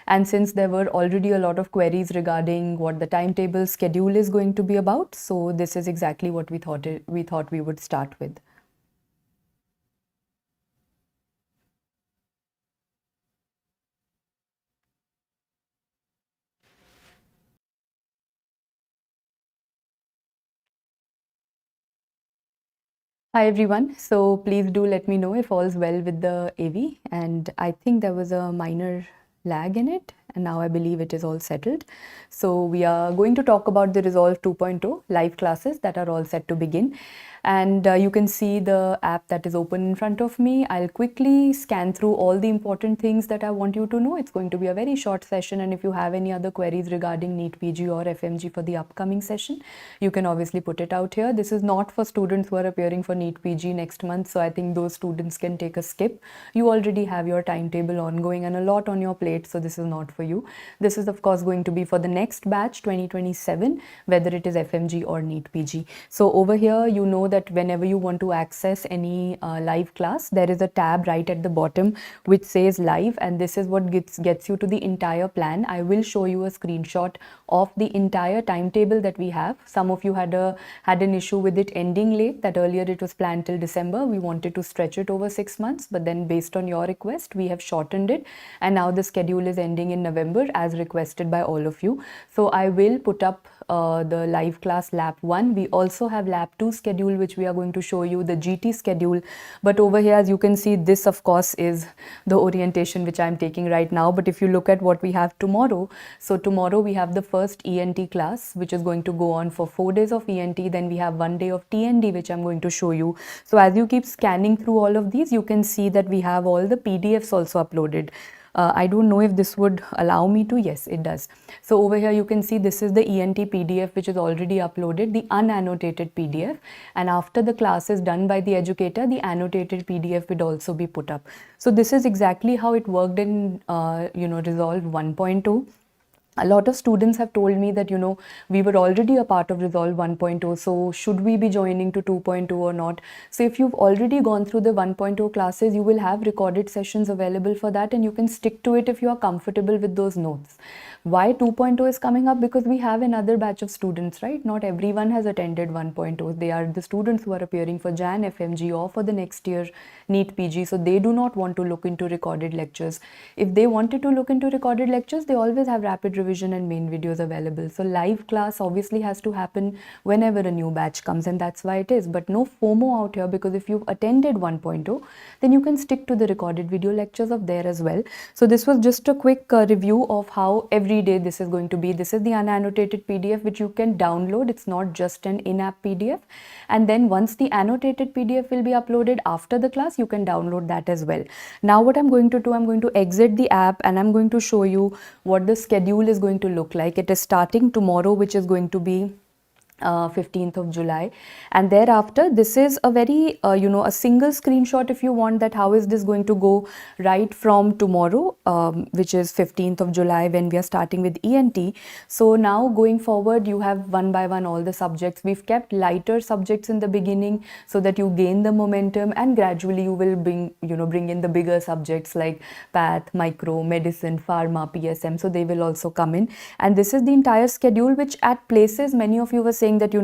And since there were already a lot of queries regarding what the timetable schedule is going to be about, so this is exactly what we thought we would start with. Hi everyone. So please do let me know if all's well with the AV. And I think there was a minor lag in it, and now I believe it is all settled. So we are going to talk about the Resolve 2.0 live classes that are all set to begin. And you can see the app that is open in front of me. I'll quickly scan through all the important things that I want you to know. It's going to be a very short session, and if you have any other queries regarding NEET PG or FMG for the upcoming session, you can obviously put it out here. This is not for students who are appearing for NEET PG next month, so I think those students can take a skip. You already have your timetable ongoing and a lot on your plate, so this is not for you. This is of course going to be for the next batch 2027, whether it is FMG or NEET PG. So over here, you know that whenever you want to access any live class, there is a tab right at the bottom which says live, and this is what gets you to the entire plan. I will show you a screenshot of the entire timetable that we have. Some of you had an issue with it ending late, that earlier it was planned till December. We wanted to stretch it over 6 months, but then based on your request, we have shortened it, and now the schedule is ending in November as requested by all of you. So I will put up the live class lab 1. We also have lab 2 schedule, which we are going to show you, the GT schedule. But over here, as you can see, this of course is the orientation which I'm taking right now. But if you look at what we have tomorrow, so tomorrow we have the first ENT class, which is going to go on for 4 days of ENT. Then we have 1 day of TND, which I'm going to show you. So as you keep scanning through all of these, you can see that we have all the PDFs also uploaded. I don't know if this would allow me to. Yes, it does. So over here you can see this is the ENT PDF which is already uploaded, the unannotated PDF, and after the class is done by the educator, the annotated PDF would also be put up. So this is exactly how it worked in Resolve 1.2. A lot of students have told me that, we were already a part of Resolve 1.0, so should we be joining to 2.0 or not? So if you've already gone through the 1.0 classes, you will have recorded sessions available for that, and you can stick to it if you are comfortable with those notes. Why 2.0 is coming up? Because we have another batch of students, right? Not everyone has attended 1.0. They are the students who are appearing for Jan FMG or for the next year NEET PG, so they do not want to look into recorded lectures. If they wanted to look into recorded lectures, they always have rapid revision and main videos available. So live class obviously has to happen whenever a new batch comes, and that's why it is. But no FOMO out here, because if you've attended 1.0, then you can stick to the recorded video lectures of there as well. So this was just a quick review of how every day this is going to be. This is the unannotated PDF which you can download. It's not just an in-app PDF. And then once the annotated PDF will be uploaded after the class, you can download that as well. Now what I'm going to do, I'm going to exit the app and I'm going to show you what the schedule is going to look like. It is starting tomorrow, which is going to be 15th of July, and thereafter this is a very a single screenshot if you want, that how is this going to go right from tomorrow, which is 15th of July, when we are starting with ENT. So now going forward, you have one by one all the subjects. We've kept lighter subjects in the beginning so that you gain the momentum, and gradually you will bring in the bigger subjects like path, micro, medicine, pharma, PSM. So they will also come in, and this is the entire schedule, which at places many of you were saying that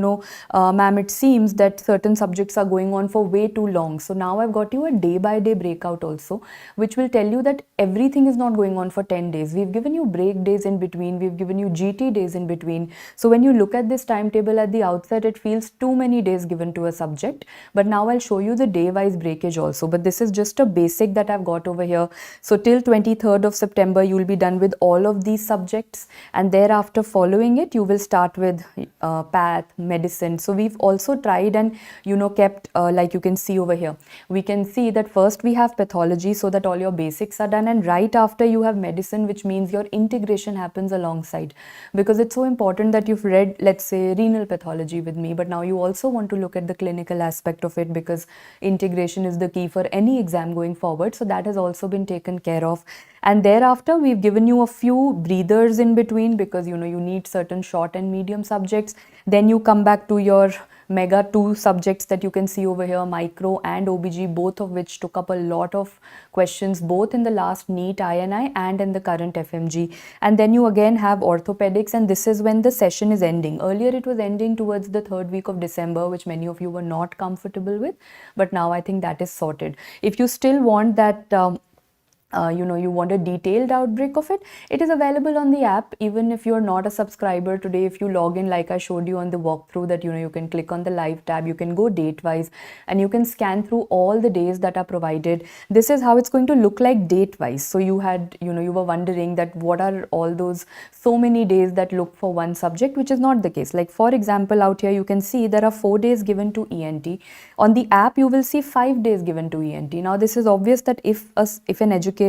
ma'am, it seems that certain subjects are going on for way too long. So now I've got you a day by day breakout also, which will tell you that everything is not going on for 10 days. We've given you break days in between, we've given you GT days in between. So when you look at this timetable at the outset, it feels too many days given to a subject, but now I'll show you the day wise breakage also. But this is just a basic that I've got over here. So till 23rd of September you'll be done with all of these subjects, and thereafter following it you will start with path, medicine. So we've also tried and kept like you can see over here, we can see that first we have pathology, so that all your basics are done, and right after you have medicine, which means your integration happens alongside, because it's so important that you've read, let's say, renal pathology with me, but now you also want to look at the clinical aspect of it, because integration is the key for any exam going forward. So that has also been taken care of. And thereafter we've given you a few breathers in between, because you need certain short and medium subjects. Then you come back to your mega 2 subjects that you can see over here, micro and OBG, both of which took up a lot of questions both in the last NEET INI and in the current FMG. And then you again have orthopedics, and this is when the session is ending. Earlier it was ending towards the third week of December, which many of you were not comfortable with, but now I think that is sorted. If you still want that you want a detailed outbreak of it, it is available on the app. Even if you're not a subscriber today, if you log in like I showed you on the walkthrough, that you can click on the live tab, you can go date wise, and you can scan through all the days that are provided. This is how it's going to look like date wise. So you had, you were wondering that what are all those so many days that look for one subject, which is not the case. Like for example, out here you can see there are 4 days given to ENT. On the app you will see 5 days given to ENT. Now this is obvious that if an educator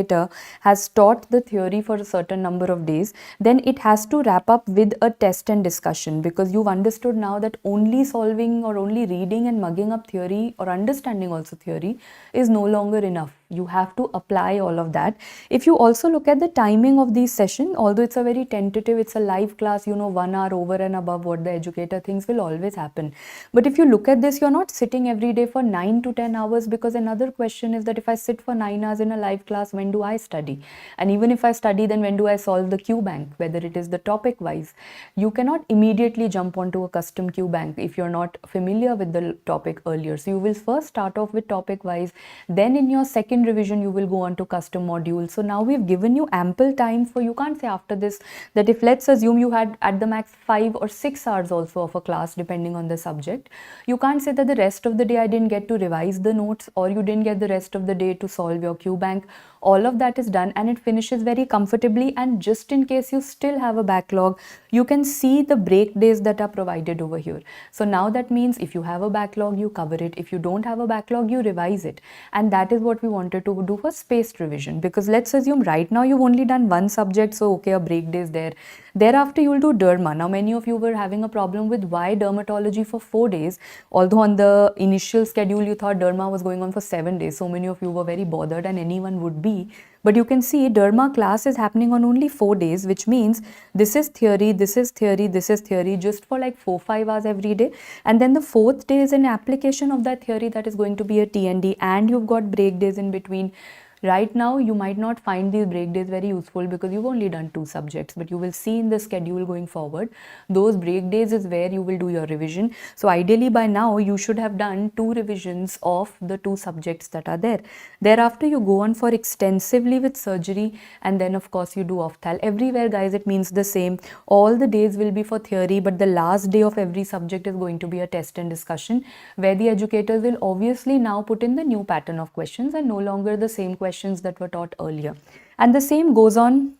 has taught the theory for a certain number of days, then it has to wrap up with a test and discussion, because you've understood now that only solving or only reading and mugging up theory or understanding also theory is no longer enough. You have to apply all of that. If you also look at the timing of these sessions, although it's a very tentative, it's a live class, 1 hour over and above what the educator thinks will always happen. But if you look at this, you're not sitting every day for 9 to 10 hours, because another question is that if I sit for 9 hours in a live class, when do I study? And even if I study, then when do I solve the Q bank, whether it is the topic wise? You cannot immediately jump onto a custom Q bank if you're not familiar with the topic earlier. So you will first start off with topic wise, then in your second revision you will go on to custom modules. So now we've given you ample time for, you can't say after this that if let's assume you had at the max 5 or 6 hours also of a class depending on the subject, you can't say that the rest of the day I didn't get to revise the notes, or you didn't get the rest of the day to solve your Q bank. All of that is done and it finishes very comfortably. And just in case you still have a backlog, you can see the break days that are provided over here. So now that means if you have a backlog, you cover it. If you don't have a backlog, you revise it. And that is what we wanted to do for spaced revision, because let's assume right now you've only done one subject, so okay, a break day is there. Thereafter you will do derma. Now many of you were having a problem with why dermatology for 4 days, although on the initial schedule you thought derma was going on for 7 days. So many of you were very bothered, and anyone would be. But you can see derma class is happening on only 4 days, which means this is theory, this is theory, this is theory, just for like 4-5 hours every day. And then the 4th day is an application of that theory, that is going to be a TND, and you've got break days in between. Right now, you might not find these break days very useful because you've only done 2 subjects, but you will see in the schedule going forward, those break days is where you will do your revision. So ideally by now, you should have done 2 revisions of the 2 subjects that are there. Thereafter, you go on for extensively with surgery, and then of course you do ophthal. Everywhere guys, it means the same. All the days will be for theory, but the last day of every subject is going to be a test and discussion, where the educators will obviously now put in the new pattern of questions and no longer the same questions that were taught earlier. And the same goes on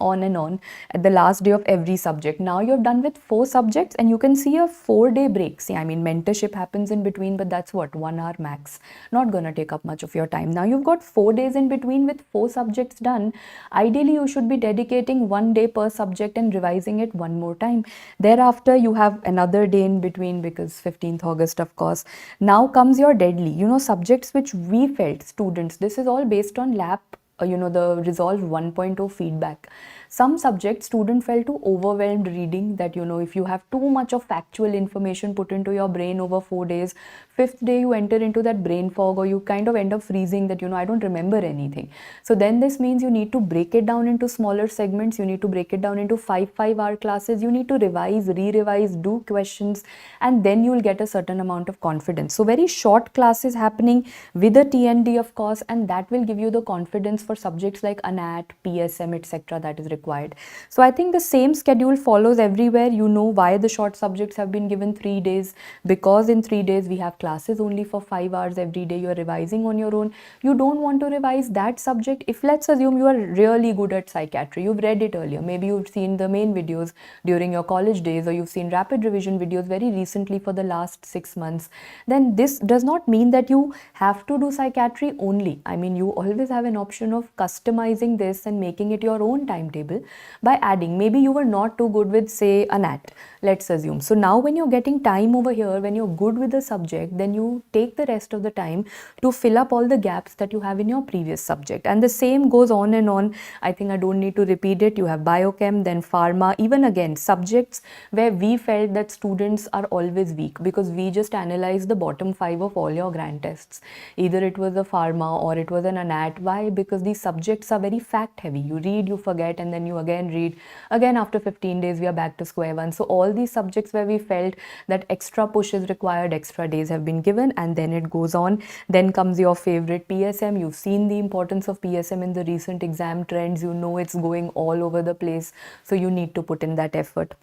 and on at the last day of every subject. Now you're done with 4 subjects and you can see a 4-day break. See, I mean, mentorship happens in between, but that's what, 1 hour max. Not gonna take up much of your time. Now you've got 4 days in between with 4 subjects done. Ideally, you should be dedicating 1 day per subject and revising it 1 more time. Thereafter, you have another day in between, because 15th August, of course. Now comes your deadly, subjects which we felt, students, this is all based on lab, the Resolve 1.0 feedback. Some subjects, student felt too overwhelmed reading, that if you have too much of factual information put into your brain over 4 days, 5th day you enter into that brain fog, or you kind of end up freezing that I don't remember anything. So then this means you need to break it down into smaller segments. You need to break it down into 5-hour classes. You need to revise, re-revise, do questions, and then you will get a certain amount of confidence. So very short classes happening with a TND, of course, and that will give you the confidence for subjects like ANAT, PSM, etc. that is required. So I think the same schedule follows everywhere. You know why the short subjects have been given 3 days, because in 3 days we have classes only for 5 hours every day. You are revising on your own. You don't want to revise that subject. If let's assume you are really good at psychiatry, you've read it earlier, maybe you've seen the main videos during your college days, or you've seen rapid revision videos very recently for the last 6 months, then this does not mean that you have to do psychiatry only. I mean, you always have an option of customizing this and making it your own timetable by adding. Maybe you were not too good with, say, a NAT, let's assume. So now when you're getting time over here, when you're good with the subject, then you take the rest of the time to fill up all the gaps that you have in your previous subject. And the same goes on and on. I think I don't need to repeat it. You have biochem, then pharma, even again subjects where we felt that students are always weak, because we just analyzed the bottom 5 of all your grand tests. Either it was a pharma or it was an ANAT. Why? Because these subjects are very fact heavy. You read, you forget, and then you again read. Again, after 15 days, we are back to square one. So all these subjects where we felt that extra push is required, extra days have been given, and then it goes on. Then comes your favorite PSM. You've seen the importance of PSM in the recent exam trends. You know it's going all over the place. So you need to put in that effort.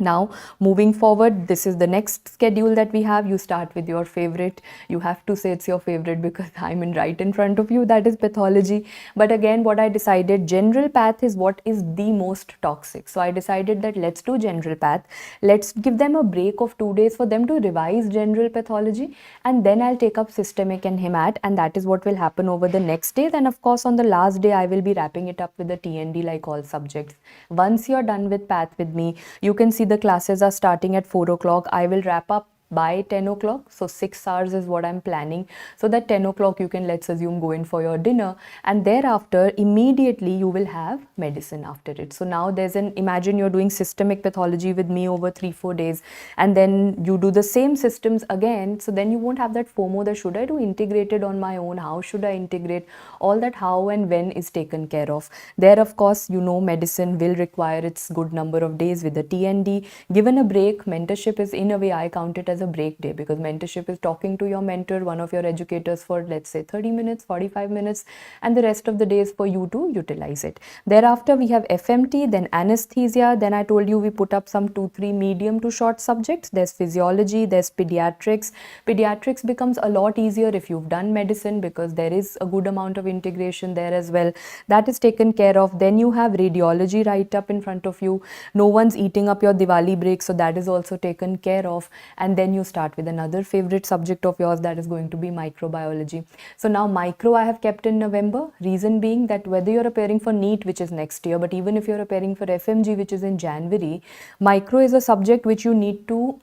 Now, moving forward, this is the next schedule that we have. You start with your favorite. You have to say it's your favorite because I'm right in front of you. That is pathology. But again, what I decided, general path is what is the most toxic. So I decided that let's do general path. Let's give them a break of 2 days for them to revise general pathology. And then I'll take up systemic and hemat. And that is what will happen over the next day. Then, of course, on the last day, I will be wrapping it up with the TND like all subjects. Once you're done with path with me, you can see the classes are starting at 4 o'clock. I will wrap up by 10 o'clock. So 6 hours is what I'm planning. So that 10 o'clock you can, let's assume, go in for your dinner. And thereafter, immediately you will have medicine after it. So now there's imagine you're doing systemic pathology with me over 3-4 days. And then you do the same systems again. So then you won't have that FOMO that should I do integrated on my own? How should I integrate? All that how and when is taken care of. There, of course, medicine will require its good number of days with the TND. Given a break, mentorship is, in a way, I count it as a break day, because mentorship is talking to your mentor, one of your educators, for let's say 30 minutes, 45 minutes, and the rest of the day is for you to utilize it. Thereafter, we have FMT, then anesthesia. Then I told you we put up some 2-3 medium to short subjects. There's physiology, there's pediatrics. Pediatrics becomes a lot easier if you've done medicine, because there is a good amount of integration there as well. That is taken care of. Then you have radiology right up in front of you. No one's eating up your Diwali break, so that is also taken care of. And then you start with another favorite subject of yours, that is going to be microbiology. So now micro I have kept in November. Reason being that whether you're appearing for NEET, which is next year, but even if you're appearing for FMG, which is in January, micro is a subject which you need to,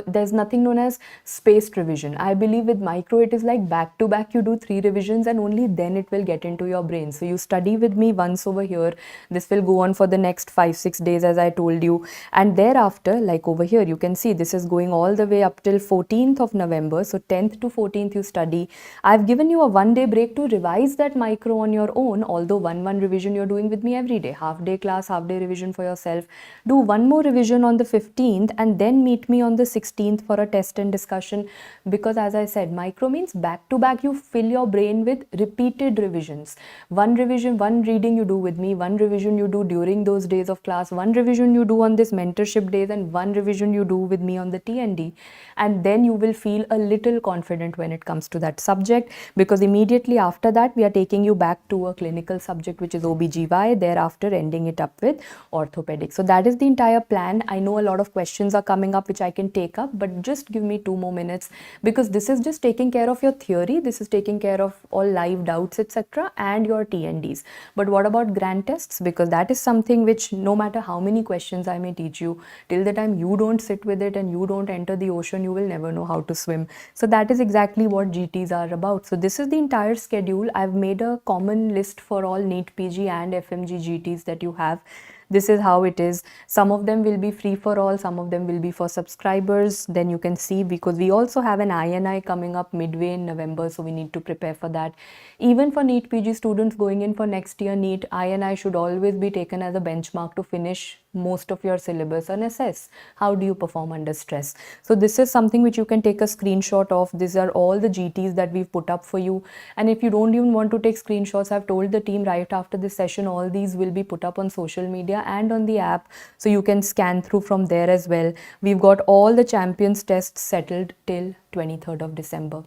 there's nothing known as spaced revision. I believe with micro, it is like back to back, you do 3 revisions and only then it will get into your brain. So you study with me once over here. This will go on for the next 5-6 days, as I told you. And thereafter, like over here, you can see this is going all the way up till 14th of November. So 10th to 14th you study. I've given you a 1-day break to revise that micro on your own, although 1 revision you're doing with me every day. Half-day class, half-day revision for yourself. Do 1 more revision on the 15th and then meet me on the 16th for a test and discussion, because as I said, micro means back to back you fill your brain with repeated revisions. 1 revision, 1 reading you do with me, 1 revision you do during those days of class, 1 revision you do on this mentorship days, and 1 revision you do with me on the TND. And then you will feel a little confident when it comes to that subject, because immediately after that we are taking you back to a clinical subject, which is OBGY, thereafter ending it up with orthopedic. So that is the entire plan. I know a lot of questions are coming up which I can take up, but just give me 2 more minutes, because this is just taking care of your theory, this is taking care of all live doubts, etc., and your TNDs. But what about grand tests? Because that is something which, no matter how many questions I may teach you, till the time you don't sit with it and you don't enter the ocean, you will never know how to swim. So that is exactly what GTs are about. So this is the entire schedule. I've made a common list for all NEET PG and FMG GTs that you have. This is how it is. Some of them will be free for all, some of them will be for subscribers. Then you can see, because we also have an INI coming up midway in November, so we need to prepare for that. Even for NEET PG students going in for next year NEET, INI should always be taken as a benchmark to finish most of your syllabus and assess how do you perform under stress. So this is something which you can take a screenshot of. These are all the GTs that we've put up for you. And if you don't even want to take screenshots, I've told the team right after this session, all these will be put up on social media and on the app, so you can scan through from there as well. We've got all the champions tests settled till 23rd of December.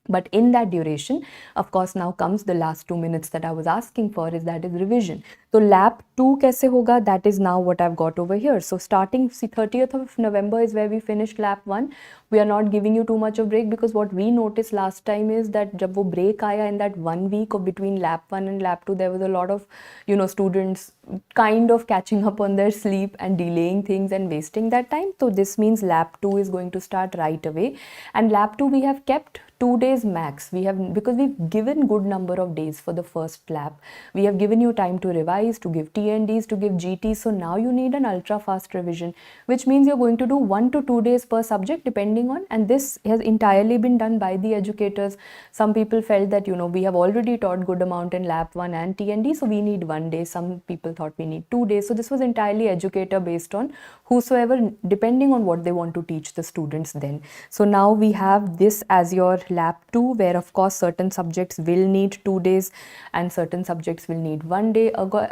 But in that duration, of course, now comes the last 2 minutes that I was asking for, is that is revision. तो lap 2 कैसे होगा, that is now what I've got over here. So starting 30th of November is where we finished lap 1. We are not giving you too much of break, because what we noticed last time is that जब वो break आया in that 1 week of between lap 1 and lap 2, there was a lot of, you know, students kind of catching up on their sleep and delaying things and wasting that time. So this means lap 2 is going to start right away, and lap 2 we have kept 2 days max. We have, because we've given good number of days for the first lap. We have given you time to revise, to give TNDs, to give GTs. So now you need an ultra fast revision, which means you're going to do 1 to 2 days per subject depending on, and this has entirely been done by the educators. Some people felt that, you know, we have already taught good amount in lap 1 and TND, so we need 1 day. Some people thought we need 2 days. So this was entirely educator based on whosoever, depending on what they want to teach the students then. So now we have this as your lap 2, where of course certain subjects will need 2 days and certain subjects will need 1 day.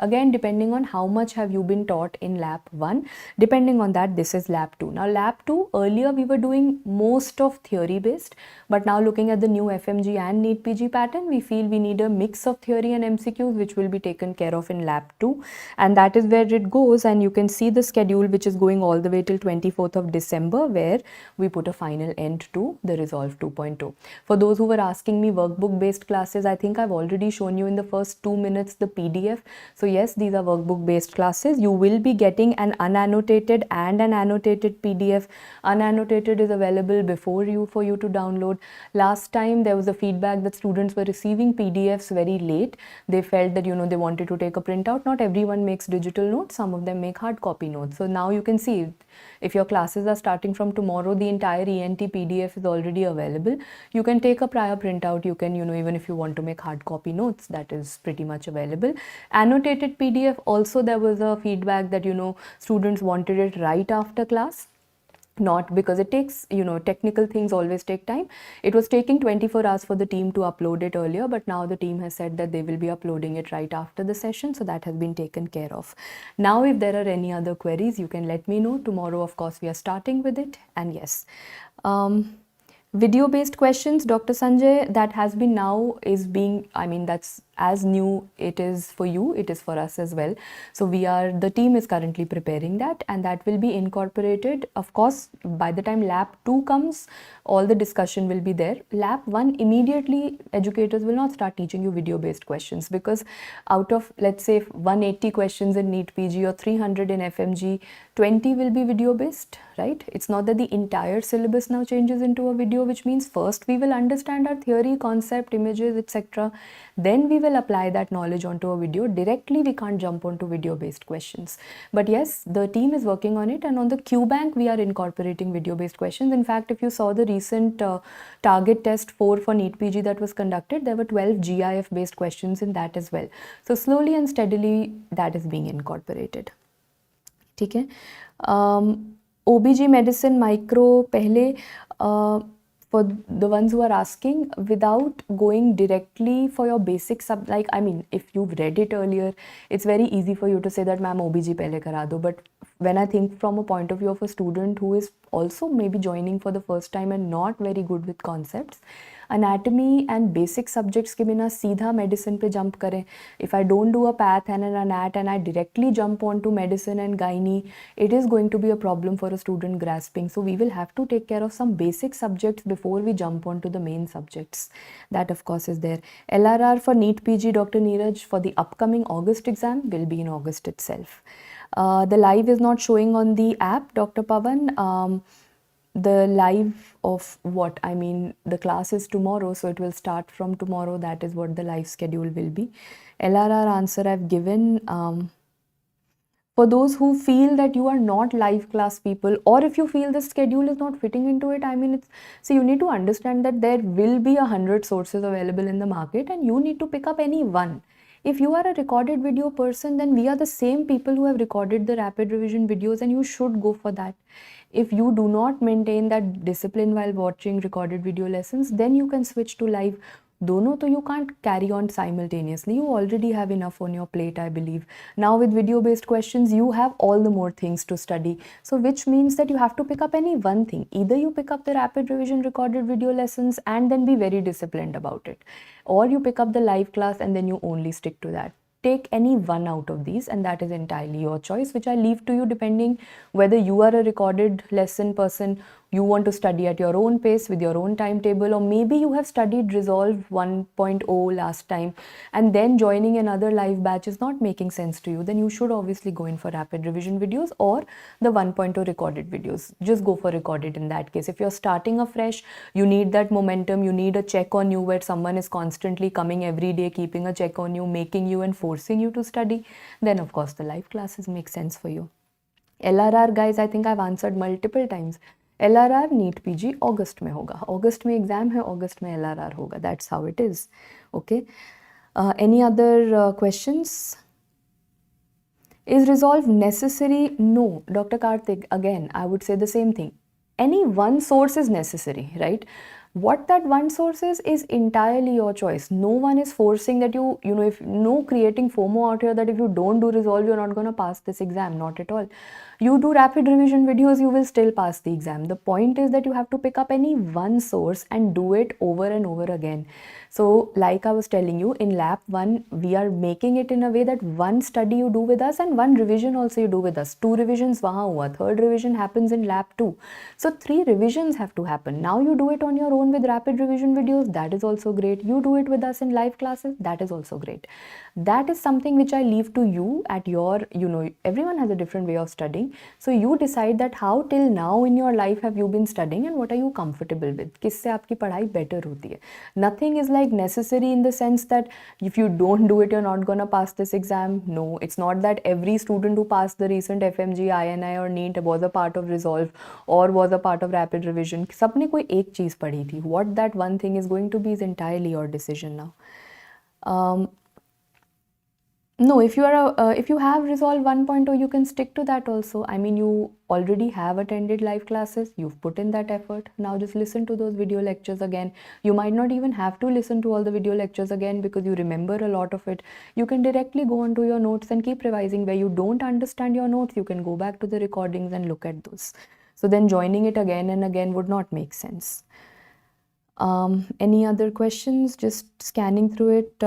Again, depending on how much have you been taught in lap 1, depending on that, this is lap 2. Now lap 2, earlier we were doing most of theory based, but now looking at the new FMG and NEET PG pattern, we feel we need a mix of theory and MCQs, which will be taken care of in lap 2, and that is where it goes. And you can see the schedule, which is going all the way till 24th of December, where we put a final end to the Resolve 2.0. For those who were asking me workbook based classes, I think I've already shown you in the first 2 minutes the PDF. So yes, these are workbook based classes. You will be getting an unannotated and an annotated PDF. Unannotated is available before you for you to download. Last time there was a feedback that students were receiving PDFs very late. They felt that, you know, they wanted to take a printout. Not everyone makes digital notes, some of them make hard copy notes. So now you can see, if your classes are starting from tomorrow, the entire ENT PDF is already available. You can take a prior printout. You can, you know, even if you want to make hard copy notes, that is pretty much available. Annotated PDF, also there was a feedback that, you know, students wanted it right after class. Not because it takes, you know, technical things always take time. It was taking 24 hours for the team to upload it earlier, but now the team has said that they will be uploading it right after the session, so that has been taken care of. Now if there are any other queries, you can let me know. Tomorrow of course we are starting with it. And yes, video based questions, Dr. Sanjay, that has been now is being, I mean, that's as new it is for you, it is for us as well. So the team is currently preparing that, and that will be incorporated. Of course, by the time lap 2 comes, all the discussion will be there. Lap 1, immediately educators will not start teaching you video based questions, because out of, let's say, 180 questions in NEET PG or 300 in FMG, 20 will be video based, right? It's not that the entire syllabus now changes into a video, which means first we will understand our theory, concept, images, etc. Then we will apply that knowledge onto a video. Directly we can't jump onto video based questions. But yes, the team is working on it, and on the QBank we are incorporating video based questions. In fact, if you saw the recent target test 4 for NEET PG that was conducted, there were 12 GIF based questions in that as well. So slowly and steadily that is being incorporated. ठीक है. OBG medicine micro पहले for the ones who are asking, without going directly for your basic sub, like, I mean, if you've read it earlier, it's very easy for you to say that ma'am OBG pehle kara do. But when I think from a point of view of a student who is also maybe joining for the first time and not very good with concepts, anatomy and basic subjects के बिना सीधा medicine पे jump करें. If I don't do a path and an anat and I directly jump onto medicine and gynae, it is going to be a problem for a student grasping. So we will have to take care of some basic subjects before we jump onto the main subjects. That of course is there. LRR for NEET PG, Dr. Neeraj, for the upcoming August exam will be in August itself. The live is not showing on the app, Dr. Pavan. The live of what? I mean, the class is tomorrow, so it will start from tomorrow. That is what the live schedule will be. LRR answer I've given. For those who feel that you are not live class people, or if you feel the schedule is not fitting into it, I mean, so you need to understand that there will be 100 sources available in the market, and you need to pick up any one. If you are a recorded video person, then we are the same people who have recorded the rapid revision videos, and you should go for that. If you do not maintain that discipline while watching recorded video lessons, then you can switch to live. Dono, so you can't carry on simultaneously. You already have enough on your plate, I believe. Now with video-based questions, you have all the more things to study. So which means that you have to pick up any one thing. Either you pick up the rapid revision recorded video lessons and then be very disciplined about it. Or you pick up the live class and then you only stick to that. take any one out of these, and that is entirely your choice, which I leave to you, depending whether you are a recorded lesson person, you want to study at your own pace with your own timetable, or maybe you have studied Resolve 1.0 last time and then joining another live batch is not making sense to you, then you should obviously go in for rapid revision videos or the 1.0 recorded videos. Just go for recorded in that case. If you're starting afresh, you need that momentum, you need a check on you where someone is constantly coming every day, keeping a check on you, making you and forcing you to study, then of course the live classes make sense for you. LRR guys, I think I've answered multiple times. LRR NEET PG अगस्त में होगा, अगस्त में exam है, अगस्त में LRR होगा. That's how it is. Okay. Any other questions? Is resolve necessary? No. Dr. Karthik, again, I would say the same thing. Any one source is necessary, right? What that one source is entirely your choice. No one is forcing that if no creating FOMO out here that if you don't do resolve, you're not going to pass this exam. Not at all. You do rapid revision videos, you will still pass the exam. The point is that you have to pick up any one source and do it over and over again. So like I was telling you, in lab 1, we are making it in a way that one study you do with us and one revision also you do with us. 2 revisions wahan hua, 3rd revision happens in lab 2. So 3 revisions have to happen. Now you do it on your own with rapid revision videos, that is also great. You do it with us in live classes, that is also great. That is something which I leave to you at your, everyone has a different way of studying. So you decide that how till now in your life have you been studying and what are you comfortable with? किससे आपकी पढ़ाई better होती है? Nothing is like necessary in the sense that if you don't do it, you're not gonna pass this exam. No, it's not that every student who passed the recent FMGE, INI or NEET was a part of Resolve or was a part of rapid revision. सबने कोई एक चीज़ पढ़ी थी. What that one thing is going to be is entirely your decision now. No, if you have Resolve 1.0, you can stick to that also. I mean, you already have attended live classes, you've put in that effort. Now just listen to those video lectures again. You might not even have to listen to all the video lectures again because you remember a lot of it. You can directly go onto your notes and keep revising. Where you don't understand your notes, you can go back to the recordings and look at those. So then joining it again and again would not make sense. Any other questions? Just scanning through it.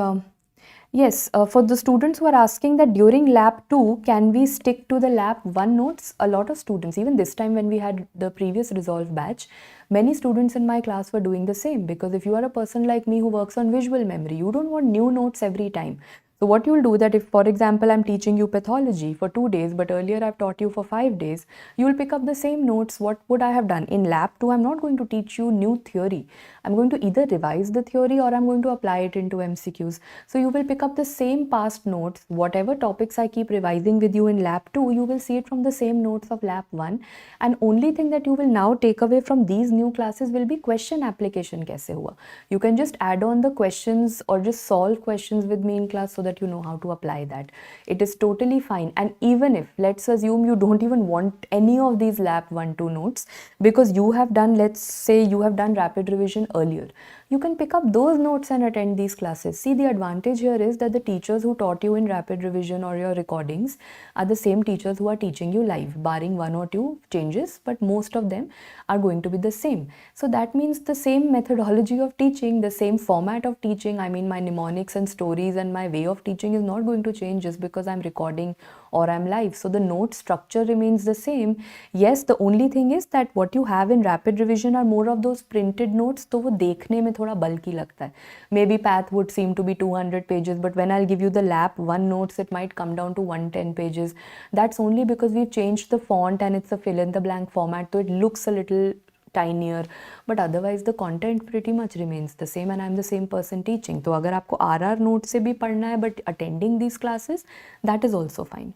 Yes, for the students who are asking that during lab 2, can we stick to the lab 1 notes? A lot of students, even this time when we had the previous Resolve batch, many students in my class were doing the same, because if you are a person like me who works on visual memory, you don't want new notes every time. So what you'll do that if, for example, I'm teaching you pathology for 2 days, but earlier I've taught you for 5 days, you'll pick up the same notes. What would I have done? In lab 2, I'm not going to teach you new theory. I'm going to either revise the theory or I'm going to apply it into MCQs. So you will pick up the same past notes. Whatever topics I keep revising with you in lab 2, you will see it from the same notes of lab 1. And only thing that you will now take away from these new classes will be question application kaise hua. You can just add on the questions or just solve questions with me in class so that you know how to apply that. It is totally fine. And even if, let's assume you don't even want any of these lab 1-2 notes because you have done, let's say you have done rapid revision earlier, you can pick up those notes and attend these classes. See, the advantage here is that the teachers who taught you in rapid revision or your recordings are the same teachers who are teaching you live, barring 1 or 2 changes, but most of them are going to be the same. So that means the same methodology of teaching, the same format of teaching, I mean my mnemonics and stories and my way of teaching is not going to change just because I'm recording or I'm live. So the note structure remains the same. Yes, the only thing is that what you have in rapid revision are more of those printed notes, तो वो देखने में थोड़ा bulky लगता है. Maybe path would seem to be 200 pages, but when I'll give you the lab 1 notes, it might come down to 110 pages. That's only because we've changed the font and it's a fill in the blank format, so it looks a little tinier, but otherwise the content pretty much remains the same and I'm the same person teaching. तो अगर आपको RR note से भी पढ़ना है but attending these classes, that is also fine.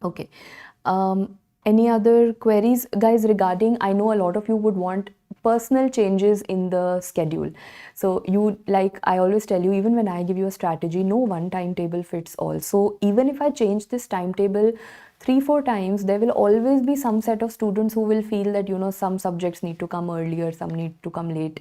Okay. Any other queries, guys, regarding, I know a lot of you would want personal changes in the schedule. So you, like I always tell you, even when I give you a strategy, no one timetable fits all. So even if I change this timetable 3-4 times, there will always be some set of students who will feel that, you know, some subjects need to come earlier, some need to come late.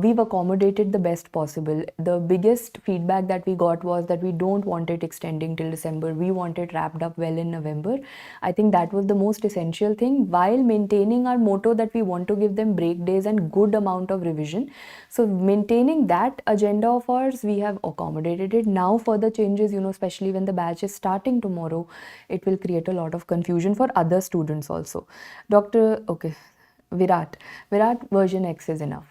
We've accommodated the best possible. The biggest feedback that we got was that we don't want it extending till December. We want it wrapped up well in November. I think that was the most essential thing, while maintaining our motto that we want to give them break days and good amount of revision. So maintaining that agenda of ours, we have accommodated it. Now further changes, you know, especially when the batch is starting tomorrow, it will create a lot of confusion for other students also. Virat, version X is enough.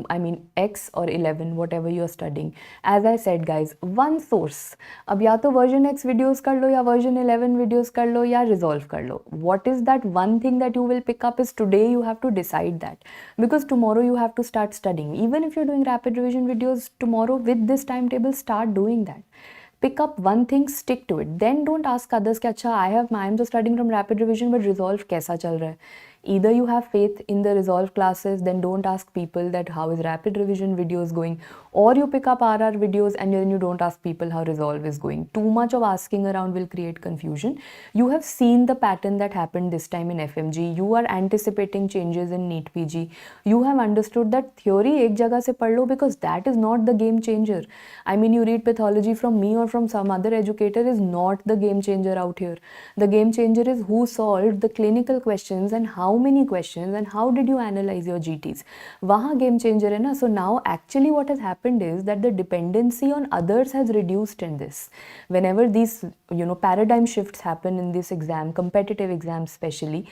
I mean X or 11, whatever you are studying. As I said guys, one source. अब या तो version X videos कर लो या version 11 videos कर लो या resolve कर लो. What is that one thing that you will pick up is today you have to decide that. Because tomorrow you have to start studying. Even if you're doing rapid revision videos tomorrow with this timetable, start doing that. Pick up one thing, stick to it. Then don't ask others कि अच्छा I am just studying from rapid revision but resolve कैसा चल रहा है. Either you have faith in the resolve classes, then don't ask people that how is rapid revision videos going, or you pick up RR videos and then you don't ask people how resolve is going. Too much of asking around will create confusion. You have seen the pattern that happened this time in FMG. You are anticipating changes in NEET PG. You have understood that theory ek jagah se pad lo, because that is not the game changer. I mean, you read pathology from me or from some other educator is not the game changer out here. The game changer is who solved the clinical questions and how many questions and how did you analyze your GTs. Wahan game changer hai na. So now actually what has happened is that the dependency on others has reduced in this. Whenever these, you know, paradigm shifts happen in this exam, competitive exams especially,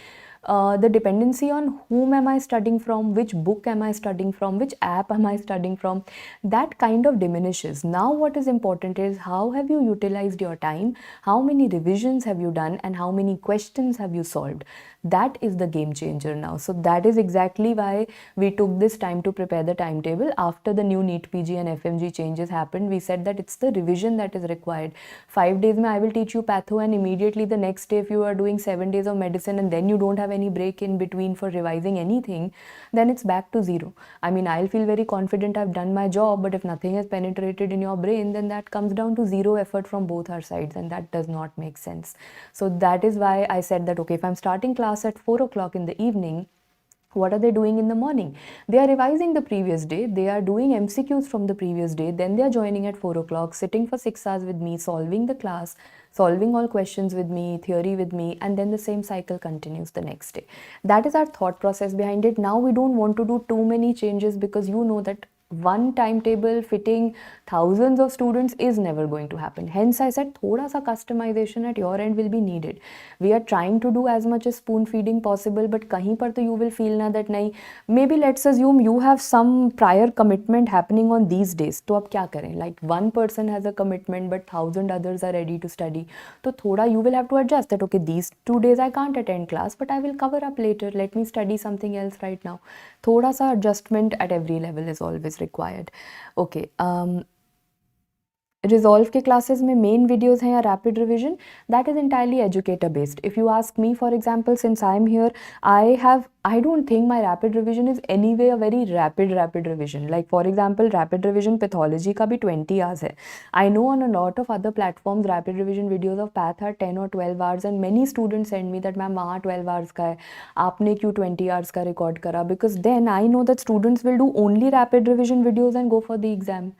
the dependency on whom am I studying from, which book am I studying from, which app am I studying from, that kind of diminishes. Now what is important is how have you utilized your time, how many revisions have you done, and how many questions have you solved. That is the game changer now. So that is exactly why we took this time to prepare the timetable. After the new NEET PG and FMG changes happened, we said that it's the revision that is required. 5 days mein I will teach you patho, and immediately the next day if you are doing 7 days of medicine and then you don't have any break in between for revising anything, then it's back to zero. I mean, I'll feel very confident I've done my job, but if nothing has penetrated in your brain, then that comes down to zero effort from both our sides, and that does not make sense. So that is why I said that, okay, if I'm starting class at 4 o'clock in the evening, what are they doing in the morning? They are revising the previous day, they are doing MCQs from the previous day, then they are joining at 4 o'clock, sitting for 6 hours with me, solving the class, solving all questions with me, theory with me, and then the same cycle continues the next day. That is our thought process behind it. Now we don't want to do too many changes, because you know that one timetable fitting thousands of students is never going to happen. Hence I said thoda sa customization at your end will be needed. We are trying to do as much as spoon feeding possible, but kahin par to you will feel na that nahi, maybe let's assume you have some prior commitment happening on these days, to ab kya kare? Like one person has a commitment but 1,000 others are ready to study, so thoda you will have to adjust that, okay, these 2 days I can't attend class but I will cover up later, let me study something else right now. Thoda sa adjustment at every level is always required. Okay, resolve के classes में main videos हैं या rapid revision, that is entirely educator based. If you ask me, for example, since I am here, I don't think my rapid revision is anyway a very rapid revision. Like for example, rapid revision pathology का भी 20 hours है. I know on a lot of other platforms rapid revision videos of path are 10 or 12 hours, and many students send me that ma'am वहाँ 12 hours का है, आपने क्यों 20 hours का record करा? Because then I know that students will do only rapid revision videos and go for the exam.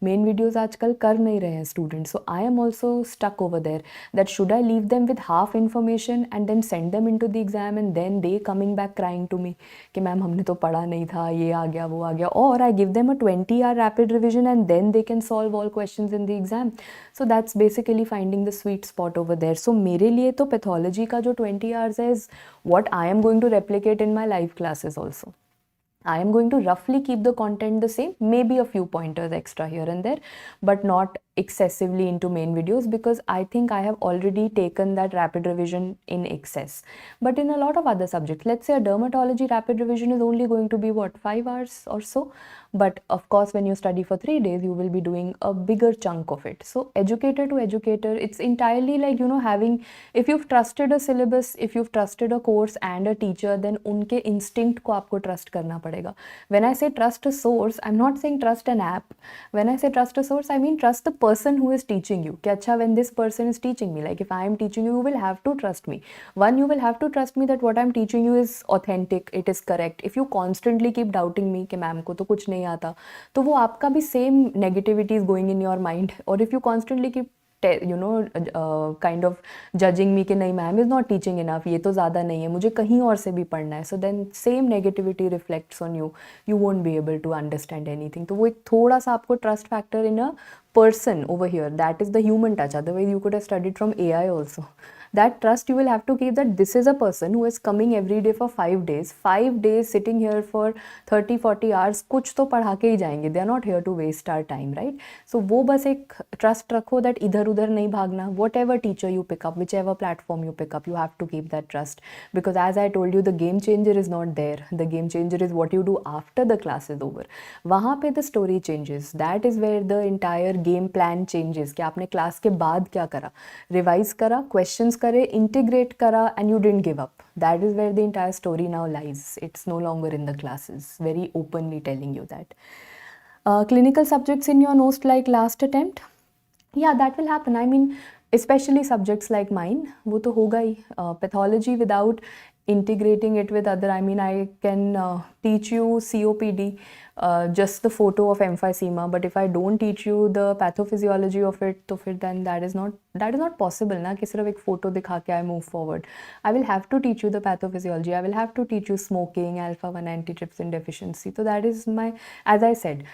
Main videos आजकल कर नहीं रहे हैं students. So I am also stuck over there that should I leave them with half information and then send them into the exam and then they coming back crying to me कि ma'am हमने तो पढ़ा नहीं था, ये आ गया वो आ गया, और I give them a 20 hour rapid revision and then they can solve all questions in the exam. So that's basically finding the sweet spot over there. So मेरे लिए तो पैथोलॉजी का जो 20 hours है is what I am going to replicate in my live classes also. I am going to roughly keep the content the same, maybe a few pointers extra here and there, but not excessively into main videos, because I think I have already taken that rapid revision in excess. But in a lot of other subjects, let's say a dermatology rapid revision is only going to be what, 5 hours or so, but of course when you study for 3 days you will be doing a bigger chunk of it. So educator to educator, it's entirely like, you know, having, if you've trusted a syllabus, if you've trusted a course and a teacher, then unke instinct ko aapko trust karna padega. When I say trust a source, I'm not saying trust an app. When I say trust a source, I mean trust the person who is teaching you. कि अच्छा, when this person is teaching me, like if I am teaching you, you will have to trust me. One, you will have to trust me that what I'm teaching you is authentic, it is correct. If you constantly keep doubting me कि ma'am को तो कुछ नहीं आता, तो वो आपका भी same negativity is going in your mind. Or if you constantly keep kind of judging me कि नहीं ma'am is not teaching enough, ये तो ज़्यादा नहीं है, मुझे कहीं और से भी पढ़ना है, so then same negativity reflects on you, you won't be able to understand anything. तो वो एक थोड़ा सा आपको trust factor in a person over here, that is the human touch. Otherwise you could have studied from AI also. That trust you will have to keep, that this is a person who is coming every day for 5 days sitting here for 30-40 hours, कुछ तो पढ़ा के ही जाएंगे, they are not here to waste our time, right? So वो बस एक trust रखो that इधर उधर नहीं भागना, whatever teacher you pick up, whichever platform you pick up, you have to keep that trust, because as I told you, the game changer is not there, the game changer is what you do after the class is over. वहाँ पे the story changes, that is where the entire game plan changes, कि आपने class के बाद क्या करा, revise करा, questions करे, integrate करा, and you didn't give up. That is where the entire story now lies. It's no longer in the classes, very openly telling you that. Clinical subjects in your notes like last attempt, yeah, that will happen. I mean, especially subjects like mine, वो तो होगा ही. Pathology without integrating it with other, I mean, I can teach you COPD, just the photo of emphysema, but if I don't teach you the pathophysiology of it, तो फिर then that is not possible ना, कि सिर्फ एक photo दिखा के I move forward. I will have to teach you the pathophysiology, I will have to teach you smoking, alpha-1 antitrypsin deficiency. So that is my, as I said,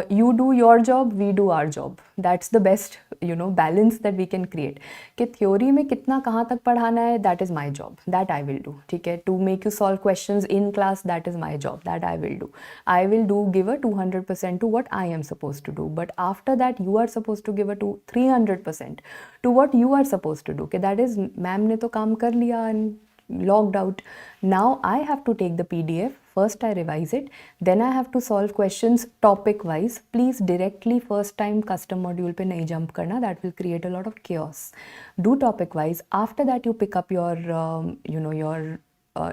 you do your job, we do our job. That's the best, balance that we can create. कि theory में कितना कहाँ तक पढ़ाना है, that is my job, that I will do. ठीक है, to make you solve questions in class, that is my job, that I will do. I will give a 200% to what I am supposed to do, but after that you are supposed to give a 300% to what you are supposed to do. Okay, that is, ma'am ने तो काम कर लिया and logged out. Now I have to take the PDF. First I revise it, then I have to solve questions topic wise. Please directly first time custom module पे नहीं jump करना, that will create a lot of chaos. Do topic wise. After that you pick up your your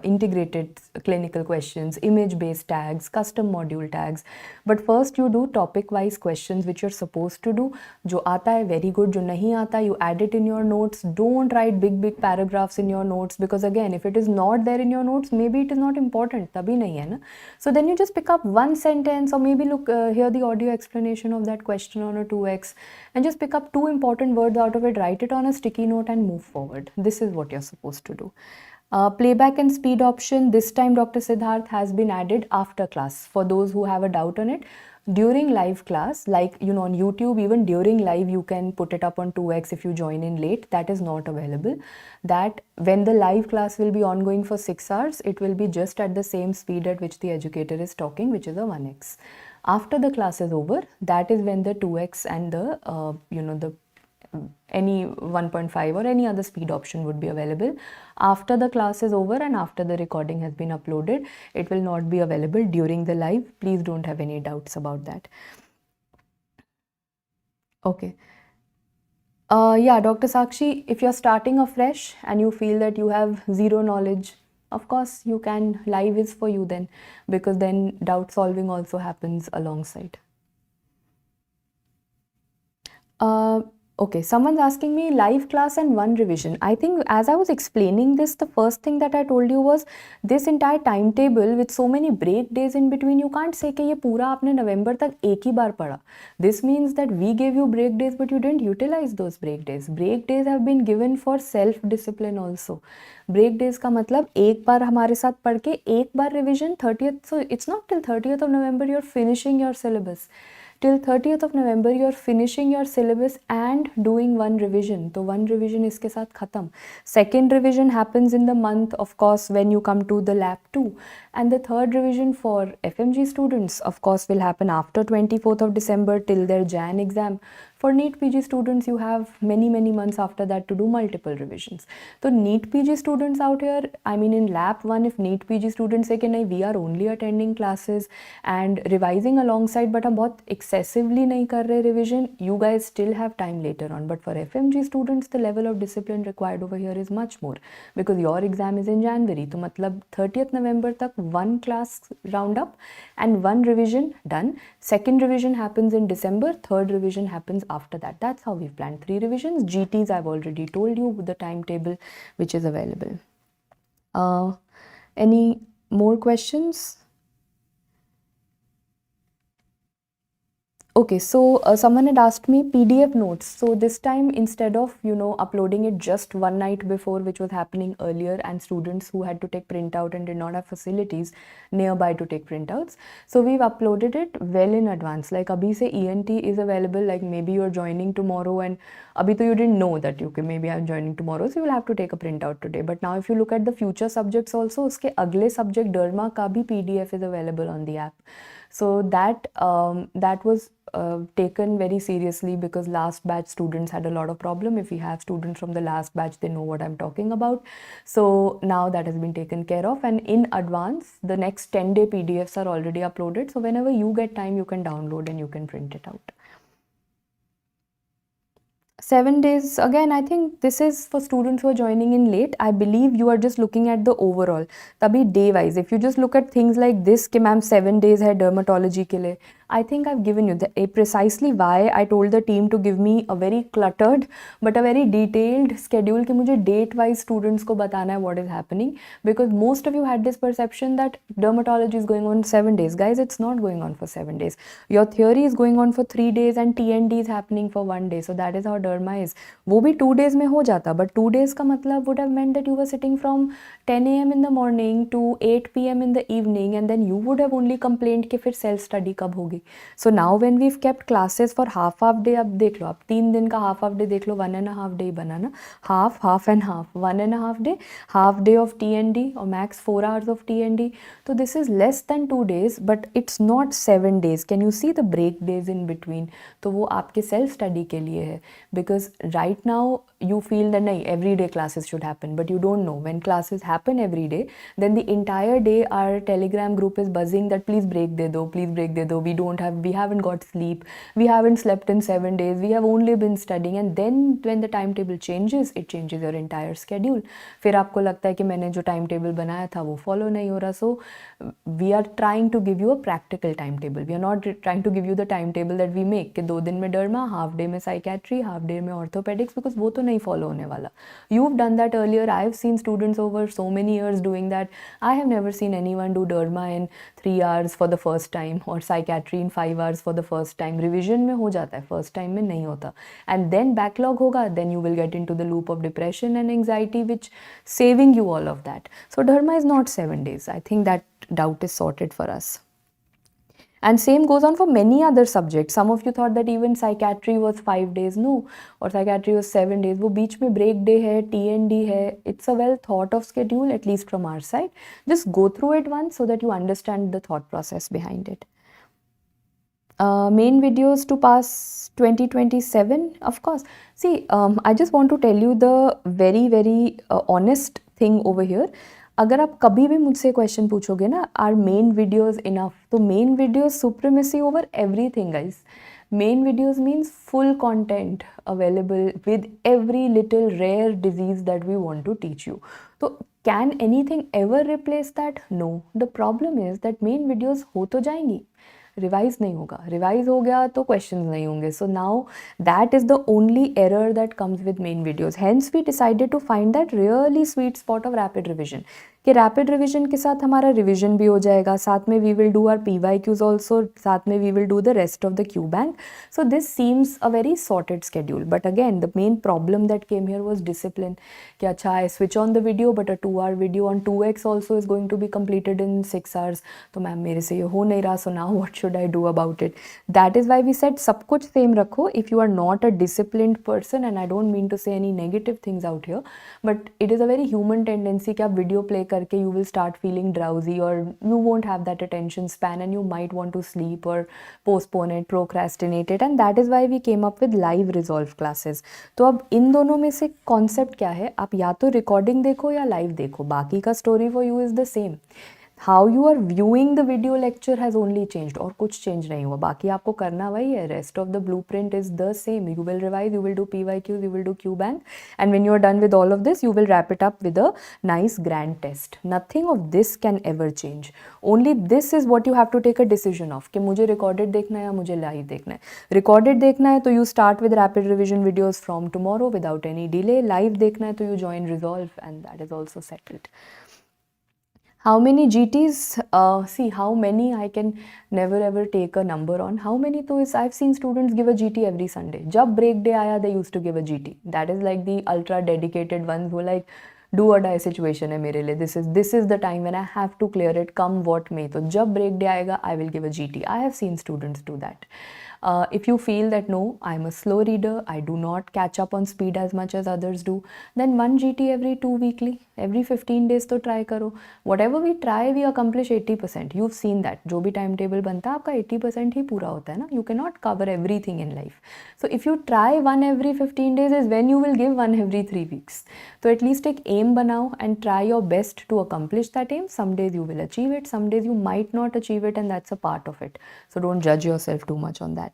integrated clinical questions, image-based tags, custom module tags. But first you do topic-wise questions which you're supposed to do. जो आता है very good, जो नहीं आता you add it in your notes. Don't write big paragraphs in your notes, because again if it is not there in your notes, maybe it is not important, तभी नहीं है ना. So then you just pick up one sentence, or maybe look hear the audio explanation of that question on a 2x and just pick up 2 important words out of it, write it on a sticky note and move forward. This is what you're supposed to do. Playback and speed option, this time Dr. Siddharth has been added after class for those who have a doubt on it. During live class, like on YouTube, even during live you can put it up on 2x if you join in late. That is not available. That when the live class will be ongoing for 6 hours, it will be just at the same speed at which the educator is talking, which is a 1x. After the class is over, that is when the 2x and the the any 1.5 or any other speed option would be available. After the class is over and after the recording has been uploaded, it will not be available during the live. Please don't have any doubts about that. Okay. Yeah, Dr. Sakshi, if you're starting afresh and you feel that you have zero knowledge, of course you can, live is for you then, because then doubt solving also happens alongside. Okay, someone's asking me live class and 1 revision. I think as I was explaining this, the first thing that I told you was this entire timetable with so many break days in between, you can't say कि ये पूरा आपने November तक एक ही बार पढ़ा. This means that we gave you break days but you didn't utilize those break days. Break days have been given for self-discipline also. Break days का मतलब एक बार हमारे साथ पढ़ के एक बार revision 30th, so it's not till 30th of November you're finishing your syllabus. Till 30th of November you are finishing your syllabus and doing 1 revision. So 1 revision इसके साथ खत्म. Second revision happens in the month, of course, when you come to the lab 2. And the third revision for FMG students, of course, will happen after 24th of December till their Jan exam. For NEET PG students, you have many months after that to do multiple revisions. So NEET PG students out here, I mean in lab 1, if NEET PG students say कि नहीं, we are only attending classes and revising alongside, but हम बहुत excessively नहीं कर रहे revision, you guys still have time later on. But for FMG students, the level of discipline required over here is much more, because your exam is in January. तो मतलब 30th November तक 1 class round up and 1 revision done. Second revision happens in December, third revision happens after that. That's how we've planned 3 revisions. GTs, I've already told you the timetable which is available. Any more questions? Okay, so someone had asked me PDF notes. So this time, instead of, uploading it just one night before, which was happening earlier, and students who had to take printout and did not have facilities nearby to take printouts, so we've uploaded it well in advance. Like abhi se ENT is available, like maybe you're joining tomorrow and abhi to you didn't know that, okay, maybe I'm joining tomorrow, so you will have to take a printout today. But now if you look at the future subjects also, uske agle subject Derma ka bhi PDF is available on the app. So that was taken very seriously, because last batch students had a lot of problem. If we have students from the last batch, they know what I'm talking about. So now that has been taken care of, and in advance the next 10-day PDFs are already uploaded. So whenever you get time, you can download and you can print it out. 7 days, again, I think this is for students who are joining in late. I believe you are just looking at the overall. Tabhi day wise, if you just look at things like this, कि ma'am 7 days hai dermatology के लिए, I think I've given you precisely why I told the team to give me a very cluttered but a very detailed schedule कि मुझे date wise students को बताना है what is happening, because most of you had this perception that dermatology is going on 7 days. Guys, it's not going on for 7 days. Your theory is going on for 3 days and TND is happening for 1 day. So that is how derma is. वो भी 2 days में हो जाता, but 2 days का मतलब would have meant that you were sitting from 10 AM in the morning to 8 PM in the evening, and then you would have only complained कि फिर self study कब होगी. So now when we've kept classes for half day, अब देख लो, आप 3 दिन का half day देख लो, 1.5 day बना ना, half and half, 1.5 day, half day of TND or max 4 hours of TND. So this is less than 2 days, but it's not 7 days. Can you see the break days in between? तो वो आपके self study के लिए है, because right now you feel that nahi, every day classes should happen, but you don't know when classes happen every day, then the entire day our telegram group is buzzing that please break de do, we haven't got sleep, we haven't slept in 7 days, we have only been studying. And then when the timetable changes, it changes your entire schedule. फिर आपको लगता है कि मैंने जो timetable बनाया था वो follow नहीं हो रहा. So we are trying to give you a practical timetable. We are not trying to give you the timetable that we make कि 2 दिन में derma, half day में psychiatry, half day में orthopedics, because वो तो नहीं follow होने वाला. You've done that earlier. I've seen students over so many years doing that. I have never seen anyone do derma in 3 hours for the first time or psychiatry in 5 hours for the first time. Revision में हो जाता है, first time में नहीं होता. And then backlog होगा, then you will get into the loop of depression and anxiety, which saving you all of that. So derma is not 7 days. I think that doubt is sorted for us. And same goes on for many other subjects. Some of you thought that even psychiatry was 5 days. No, or psychiatry was 7 days. वो बीच में break day है, TND है. It's a well thought of schedule, at least from our side. Just go through it once so that you understand the thought process behind it. Main videos to pass 2027, of course. See, I just want to tell you the very honest thing over here. अगर आप कभी भी मुझसे question पूछोगे ना, are main videos enough, तो main videos supremacy over everything guys. Main videos means full content available with every little rare disease that we want to teach you. तो can anything ever replace that? No. The problem is that main videos हो तो जाएंगी, revise नहीं होगा. Revise हो गया तो questions नहीं होंगे. So now that is the only error that comes with main videos. Hence we decided to find that really sweet spot of rapid revision, कि रैपिड रिविजन के साथ हमारा रिविजन भी हो जाएगा, साथ में we will do our PYQs also, साथ में we will do the rest of the Q bank. So this seems a very sorted schedule. But again the main problem that came here was discipline. कि अच्छा, I switch on the video but a 2 hour video on 2x also is going to be completed in 6 hours. तो ma'am मेरे से ये हो नहीं रहा, so now what should I do about it? That is why we said सब कुछ same रखो. If you are not a disciplined person, and I don't mean to say any negative things out here, but it is a very human tendency कि आप video play करके you will start feeling drowsy, or you won't have that attention span, and you might want to sleep or postpone it, procrastinate it. And that is why we came up with live resolve classes. तो अब इन दोनों में से concept क्या है? आप या तो रिकॉर्डिंग देखो या लाइव देखो, बाकी का story for you is the same. How you are viewing the video lecture has only changed, और कुछ चेंज नहीं हुआ, बाकी आपको करना वही है. Rest of the blueprint is the same. You will revise, you will do PYQs, you will do Q bank, and when you are done with all of this, you will wrap it up with a nice grand test. Nothing of this can ever change. Only this is what you have to take a decision of कि मुझे recorded देखना है या मुझे live देखना है. Recorded देखना है तो you start with rapid revision videos from tomorrow without any delay. Live देखना है तो you join Resolve, and that is also settled. How many GTs? See, how many I can never ever take a number on. How many though is, I've seen students give a GT every Sunday. जब break day आया, they used to give a GT. That is like the ultra dedicated ones who like do or die situation है मेरे लिए. This is the time when I have to clear it, come what may. तो जब break day आएगा, I will give a GT. I have seen students do that. If you feel that no, I'm a slow reader, I do not catch up on speed as much as others do, then 1 GT every 2 weekly, every 15 days तो try करो. Whatever we try, we accomplish 80%. You've seen that. जो भी time table बनता है, आपका 80% ही पूरा होता है ना. You cannot cover everything in life. So if you try 1 every 15 days is when you will give 1 every 3 weeks. So at least एक aim बनाओ and try your best to accomplish that aim. Some days you will achieve it, some days you might not achieve it, and that's a part of it. So don't judge yourself too much on that.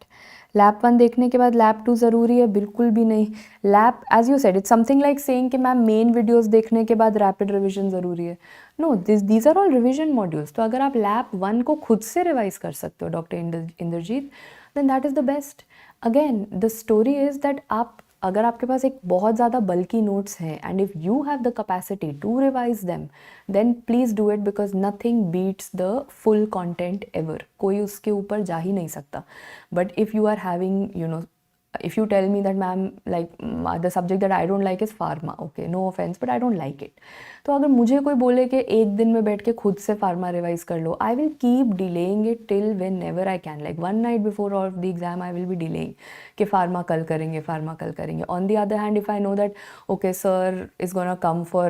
Lap 1 देखने के बाद lap 2 ज़रूरी है? बिल्कुल भी नहीं. Lap, as you said, it's something like saying कि ma'am main videos देखने के बाद रैपिड रिवीजन ज़रूरी है. No, these are all revision modules. तो अगर आप लैप 1 को खुद से रिवाइज कर सकते हो doctor Indrajit, then that is the best. Again the story is that आप, अगर आपके पास एक बहुत ज़्यादा बल्कि नोट्स हैं and if you have the capacity to revise them, then please do it, because nothing beats the full content ever. कोई उसके ऊपर जा ही नहीं सकता. But if you are having, you know, if you tell me that ma'am, like the subject that I don't like is pharma, okay, no offense, but I don't like it. तो अगर मुझे कोई बोले कि एक दिन में बैठ के खुद से फार्मा रिवाइज कर लो, I will keep delaying it till whenever I can. Like one night before of the exam I will be delaying कि फार्मा कल करेंगे, फार्मा कल करेंगे. On the other hand, if I know that okay sir is gonna come for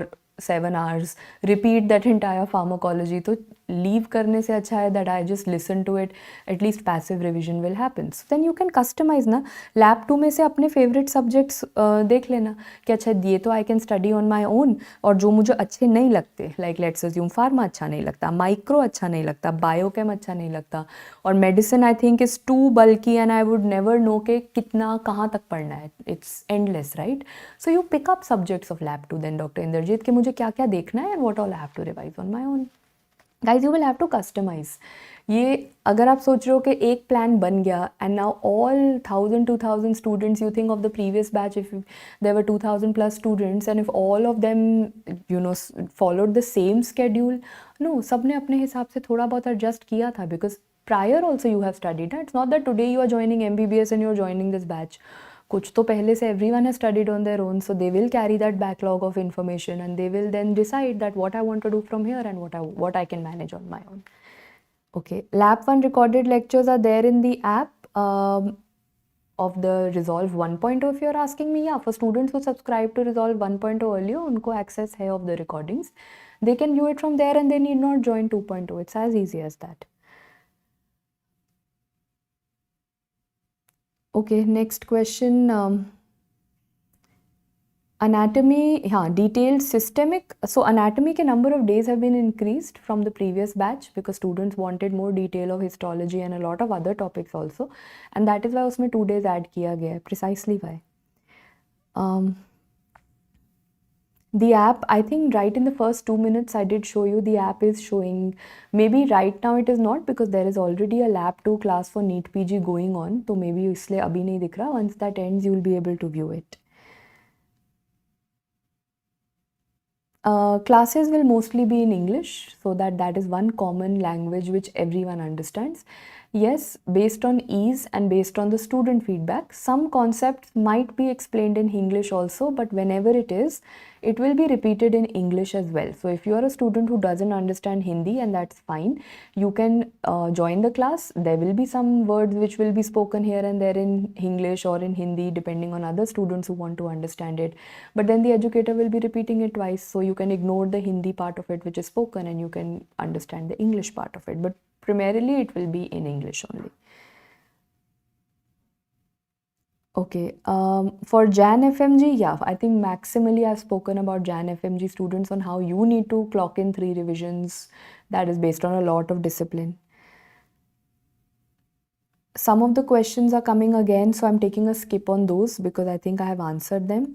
7 hours, repeat that entire pharmacology, तो leave करने से अच्छा है that I just listen to it, at least passive revision will happen. So then you can customize ना. Lab 2 में से अपने favourite subjects देख लेना कि अच्छा ये तो I can study on my own, और जो मुझे अच्छे नहीं लगते, like let's assume फार्मा अच्छा नहीं लगता, माइक्रो अच्छा नहीं लगता, बायोकेम अच्छा नहीं लगता, और medicine I think is too बल्कि and I would never know कि कितना कहाँ तक पढ़ना है. It's endless, right? So you pick up subjects of lab 2 then doctor Indrajit कि मुझे क्या क्या देखना है and what all I have to revise on my own. Guys you will have to customise. ये अगर आप सोच रहे हो कि एक प्लान बन गया and now all 1000-2000 students, you think of the previous batch if there were 2000 plus students and if all of them you know followed the same schedule. No, सब ने अपने हिसाब से थोड़ा बहुत एडजस्ट किया था, because prior also you have studied. It's not that today you are joining MBBS and you're joining this batch. कुछ तो पहले से everyone has studied on their own, so they will carry that backlog of information and they will then decide that what I want to do from here and what I can manage on my own. Okay, lab 1 recorded lectures are there in the app of the Resolve 1.0 if you're asking me. Yeah, for students who subscribe to Resolve 1.0 earlier, उनको access है of the recordings. They can view it from there and they need not join 2.0. It's as easy as that. Okay, next question. Anatomy, हाँ, detailed systemic. So anatomy के number of days have been increased from the previous batch because students wanted more detail of histology and a lot of other topics also, and that is why उसमें 2 days add किया गया है. Precisely why. The app, I think right in the first 2 minutes I did show you the app is showing. Maybe right now it is not because there is already a lab 2 class for NEET PG going on, तो maybe इसलिए अभी नहीं दिख रहा. Once that ends you will be able to view it. Classes will mostly be in English, so that is one common language which everyone understands. Yes, based on ease and based on the student feedback, some concepts might be explained in English also, but whenever it is, it will be repeated in English as well. So if you are a student who doesn't understand Hindi, and that's fine, you can join the class. There will be some words which will be spoken here and there in English or in Hindi depending on other students who want to understand it. But then the educator will be repeating it twice, so you can ignore the Hindi part of it which is spoken and you can understand the English part of it. But primarily it will be in English only. Okay, for Jan FMG, yeah, I think maximally I've spoken about Jan FMG students on how you need to clock in 3 revisions. That is based on a lot of discipline. Some of the questions are coming again, so I'm taking a skip on those because I think I have answered them.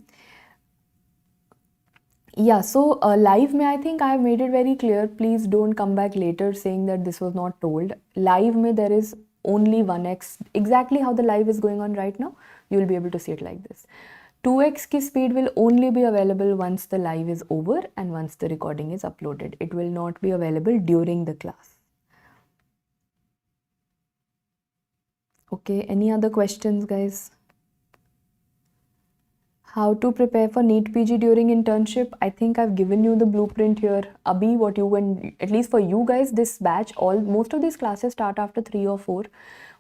Yeah, so live mein I think I have made it very clear. Please don't come back later saying that this was not told. Live mein there is only 1x. Exactly how the live is going on right now, you will be able to see it like this. 2x ki speed will only be available once the live is over and once the recording is uploaded. It will not be available during the class. Okay, any other questions, guys? How to prepare for NEET PG during internship? I think I've given you the blueprint here. Abhi, what you and at least for you guys, this batch, most of these classes start after 3 or 4.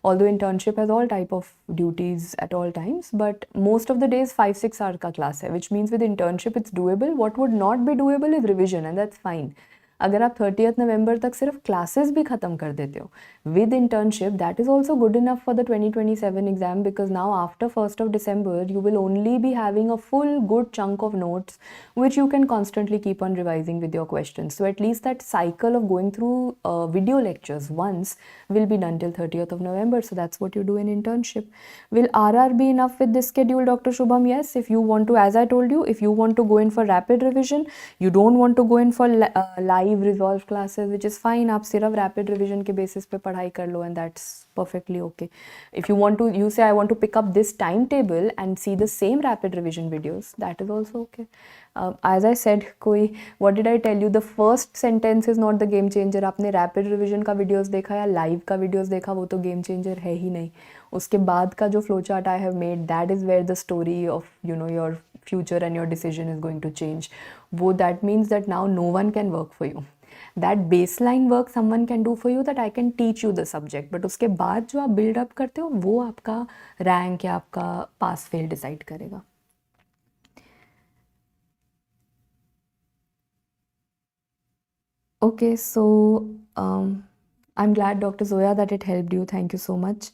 Although internship has all type of duties at all times, but most of the days 5-6 hour ka class hai, which means with internship it's doable. What would not be doable is revision, and that's fine. अगर आप 30th नवंबर तक सिर्फ classes भी ख़त्म कर देते हो with internship, that is also good enough for the 2027 exam, because now after 1st of December you will only be having a full good chunk of notes which you can constantly keep on revising with your questions. So at least that cycle of going through video lectures once will be done till 30th of November. So that's what you do in internship. Will RR be enough with this schedule, Dr. Shubham? Yes, if you want to, as I told you, if you want to go in for rapid revision, you don't want to go in for live resolve classes, which is fine. आप सिर्फ rapid revision के basis पे पढ़ाई कर लो, and that's perfectly okay. If you want to, you say I want to pick up this timetable and see the same rapid revision videos, that is also okay. As I said, कोई, what did I tell you? The first sentence is not the game changer. आपने rapid revision का videos देखा या live का videos देखा, वो तो game changer है ही नहीं. उसके बाद का जो flow chart I have made, that is where the story of your future and your decision is going to change. That means that now no one can work for you. That baseline work someone can do for you, that I can teach you the subject, but उसके बाद जो आप build up करते हो वो आपका rank या आपका pass fail decide करेगा. Okay, so I'm glad, Dr. Zoya, that it helped you. Thank you so much.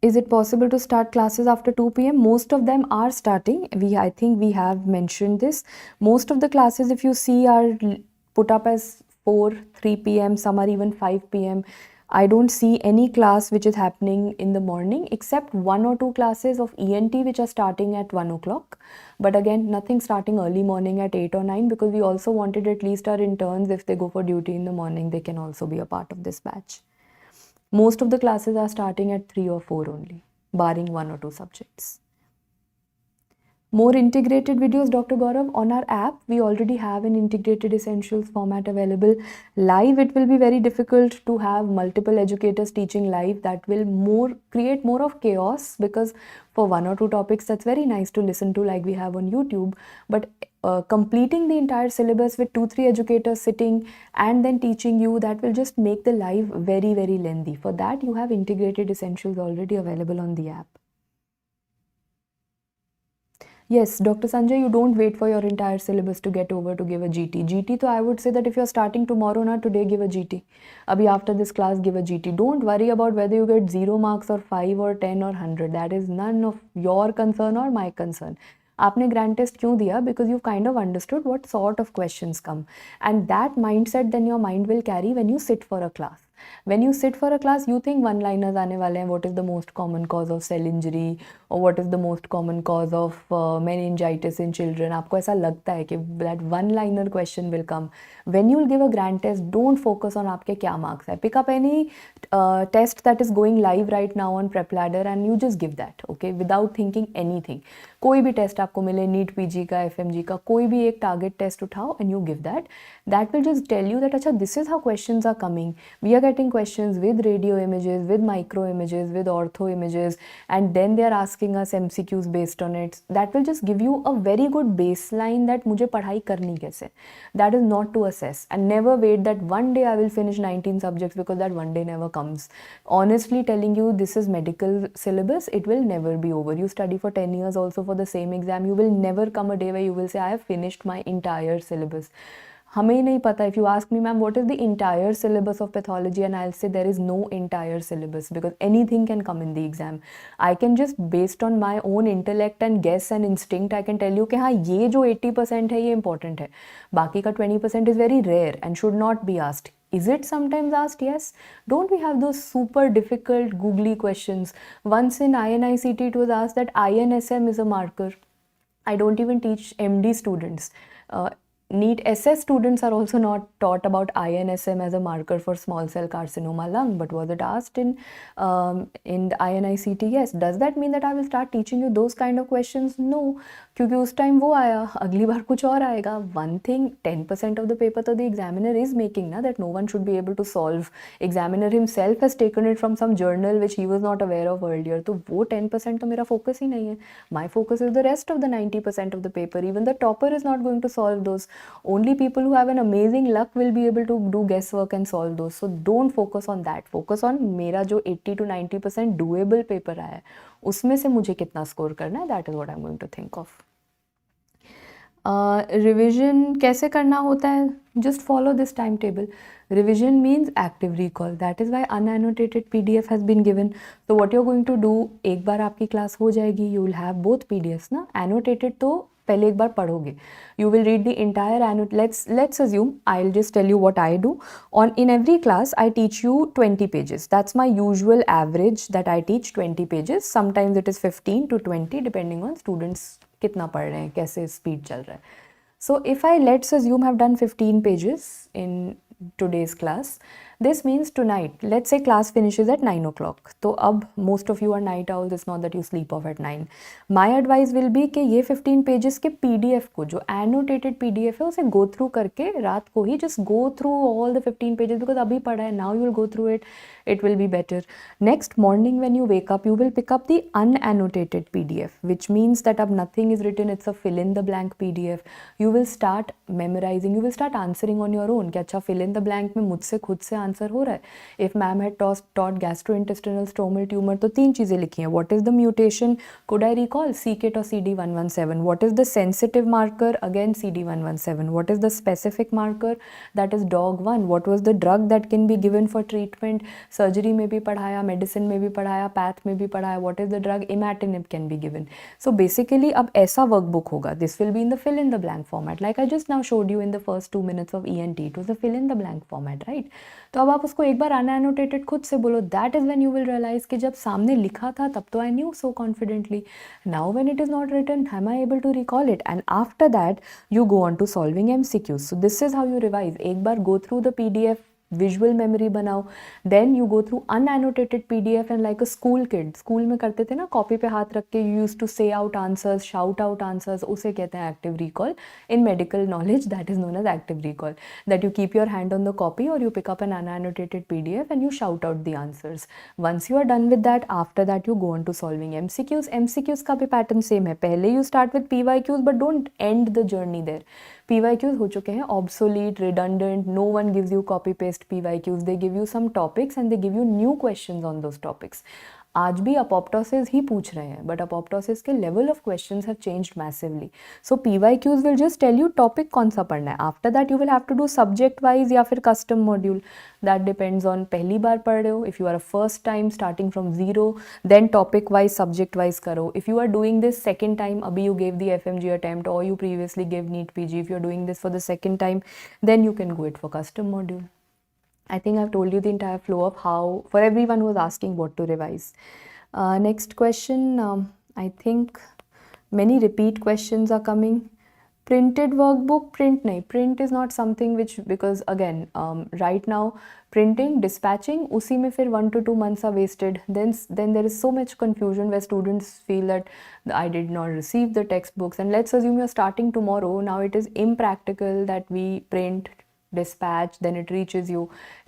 Is it possible to start classes after 2 p.m? Most of them are starting. I think we have mentioned this. Most of the classes, if you see, are put up as 3 p.m. Some are even 5 p.m. I don't see any class which is happening in the morning except 1 or 2 classes of ENT which are starting at 1 o'clock. But again, nothing starting early morning at 8 or 9, because we also wanted at least our interns, if they go for duty in the morning, they can also be a part of this batch. Most of the classes are starting at 3 or 4 only, barring 1 or 2 subjects. More integrated videos, Dr. Gaurav, on our app. We already have an integrated essentials format available. Live, it will be very difficult to have multiple educators teaching live. That will create more of chaos, because for 1 or 2 topics, that's very nice to listen to like we have on YouTube. But completing the entire syllabus with 2-3 educators sitting and then teaching you, that will just make the live very, very lengthy. For that, you have integrated essentials already available on the app. Yes, Dr. Sanjay, you don't wait for your entire syllabus to get over to give a GT. GT, so I would say that if you're starting tomorrow, not today, give a GT. Abhi after this class, give a GT. Don't worry about whether you get 0 marks or 5 or 10 or 100. That is none of your concern or my concern. आपने grand test क्यों दिया? Because you've kind of understood what sort of questions come. And that mindset then your mind will carry when you sit for a class. When you sit for a class, you think one-liners आने वाले हैं. What is the most common cause of cell injury? Or what is the most common cause of meningitis in children? आपको ऐसा लगता है कि that one-liner question will come. When you will give a grand test, don't focus on आपके क्या marks है. Pick up any test that is going live right now on PrepLadder and you just give that, okay, without thinking anything. कोई भी test आपको मिले, NEET PG का, FMG का, कोई भी एक टारगेट टेस्ट उठाओ and you give that will just tell you that अच्छा this is how questions are coming. We are getting questions with radio images, with micro images, with ortho images, and then they are asking us MCQs based on it. That will just give you a very good baseline that मुझे पढ़ाई करनी कैसे. That is not to assess, and never wait that one day I will finish 19 subjects, because that one day never comes. Honestly telling you, this is medical syllabus, it will never be over. You study for 10 years also for the same exam, you will never come a day where you will say I have finished my entire syllabus. हमें नहीं पता. If you ask me, ma'am, what is the entire syllabus of pathology, and I'll say there is no entire syllabus because anything can come in the exam. I can just based on my own intellect and guess and instinct I can tell you कि हाँ ये जो 80% है ये important है. बाकी का 20% is very rare and should not be asked. Is it sometimes asked? Yes. Don't we have those super difficult googly questions? Once in INI-CET it was asked that INSM is a marker. I don't even teach MD students. NEET SS students are also not taught about INSM as a marker for small cell carcinoma lung, but was it asked in the INI-CET? Yes. Does that mean that I will start teaching you those kind of questions? No, क्योंकि उस time वो आया, अगली बार कुछ और आएगा. One thing, 10% of the paper तो the examiner is making ना, that no one should be able to solve. Examiner himself has taken it from some journal which he was not aware of earlier. तो वो 10% तो मेरा focus ही नहीं है. My focus is the rest of the 90% of the paper. Even the topper is not going to solve those. Only people who have an amazing luck will be able to do guesswork and solve those. So don't focus on that. Focus on मेरा जो 80 to 90% doable paper आया है, उसमें से मुझे कितना score करना है. That is what I'm going to think of. Revision कैसे करना होता है? Just follow this time table. Revision means active recall. That is why unannotated PDF has been given. तो what you are going to do, एक बार आपकी class हो जाएगी, you will have both PDFs ना. एनोटेटेड तो पहले एक बार पढ़ोगे. You will read the entire annotate. Let's assume I'll just tell you what I do. In every class I teach you 20 pages. That's my usual average that I teach 20 pages. Sometimes it is 15 to 20 depending on students कितना पढ़ रहे हैं, कैसे speed चल रहा है. So if I let's assume I've done 15 pages in today's class, this means tonight, let's say class finishes at 9 o'clock. तो अब most of you are night owls, it's not that you sleep off at 9. My advice will be कि ये 15 pages के PDF को, जो annotated PDF है, उसे go through करके रात को ही just go through all the 15 pages because अभी पढ़ा है, now you will go through it. It will be better. Next morning when you wake up, you will pick up the unannotated PDF, which means that अब nothing is written, it's a fill in the blank PDF. You will start memorizing, you will start answering on your own. कि अच्छा fill in the blank में मुझसे खुद से answer हो रहा है. If ma'am had taught gastrointestinal stromal tumor, तो 3 चीज़ें लिखी हैं. What is the mutation? Could I recall? c-KIT or CD117. What is the sensitive marker? Again CD117. What is the specific marker? That is DOG1. What was the drug that can be given for treatment? Surgery में भी पढ़ाया, medicine में भी पढ़ाया, path में भी पढ़ाया. What is the drug? Imatinib can be given. So basically अब ऐसा workbook होगा. This will be in the fill in the blank format. Like I just now showed you in the first 2 minutes of ENT. It was a fill in the blank format, right? तो अब आप उसको एक बार unannotated खुद से बोलो. That is when you will realise कि जब सामने लिखा था तब तो I knew so confidently. Now when it is not written, am I able to recall it? And after that you go on to solving MCQs. So this is how you revise. एक बार go through the PDF, visual memory बनाओ, then you go through unannotated PDF and like a school kid. School में करते थे ना, copy पे हाथ रख के you use to say out answers, shout out answers. उसे कहते हैं active recall. In medical knowledge that is known as active recall. That you keep your hand on the copy और you pick up an unannotated PDF and you shout out the answers. Once you are done with that, after that you go on to solving MCQs. MCQs का भी pattern same है. पहले you start with PYQs but don't end the journey there. PYQs हो चुके हैं obsolete, redundant. No one gives you copy paste PYQs. They give you some topics and they give you new questions on those topics. आज भी apoptosis ही पूछ रहे हैं, but apoptosis के level of questions have changed massively. So PYQs will just tell you topic कौन सा पढ़ना है. After that you will have to do subject wise या फिर custom module. That depends on पहली बार पढ़ रहे हो. If you are a first time starting from zero, then topic wise, subject wise करो. If you are doing this second time, अभी you gave the FMGE attempt or you previously gave NEET PG, if you are doing this for the second time, then you can go it for custom module. I think I've told you the entire flow of how, for everyone who was asking what to revise. Next question, I think many repeat questions are coming. Printed workbook, print nahi. Print is not something which, because again, right now, printing, dispatching, usi mein fir 1 to 2 months are wasted. Then there is so much confusion where students feel that I did not receive the textbooks. And let's assume you're starting tomorrow. Now it is impractical that we print, dispatch, then it reaches you.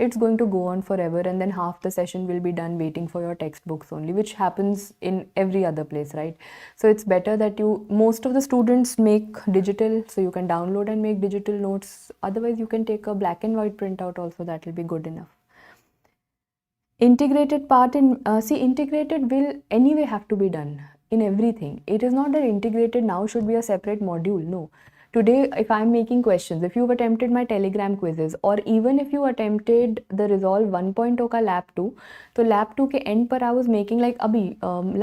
It's going to go on forever and then half the session will be done waiting for your textbooks only, which happens in every other place, right? So it's better that most of the students make digital, so you can download and make digital notes. Otherwise you can take a black and white printout also, that will be good enough. Integrated part in, integrated will anyway have to be done in everything. It is not that integrated now should be a separate module, no. today if I'm making questions, if you've attempted my Telegram quizzes, or even if you attempted the Resolve 1.0 का lab 2, तो lab 2 के end पर I was making like अभी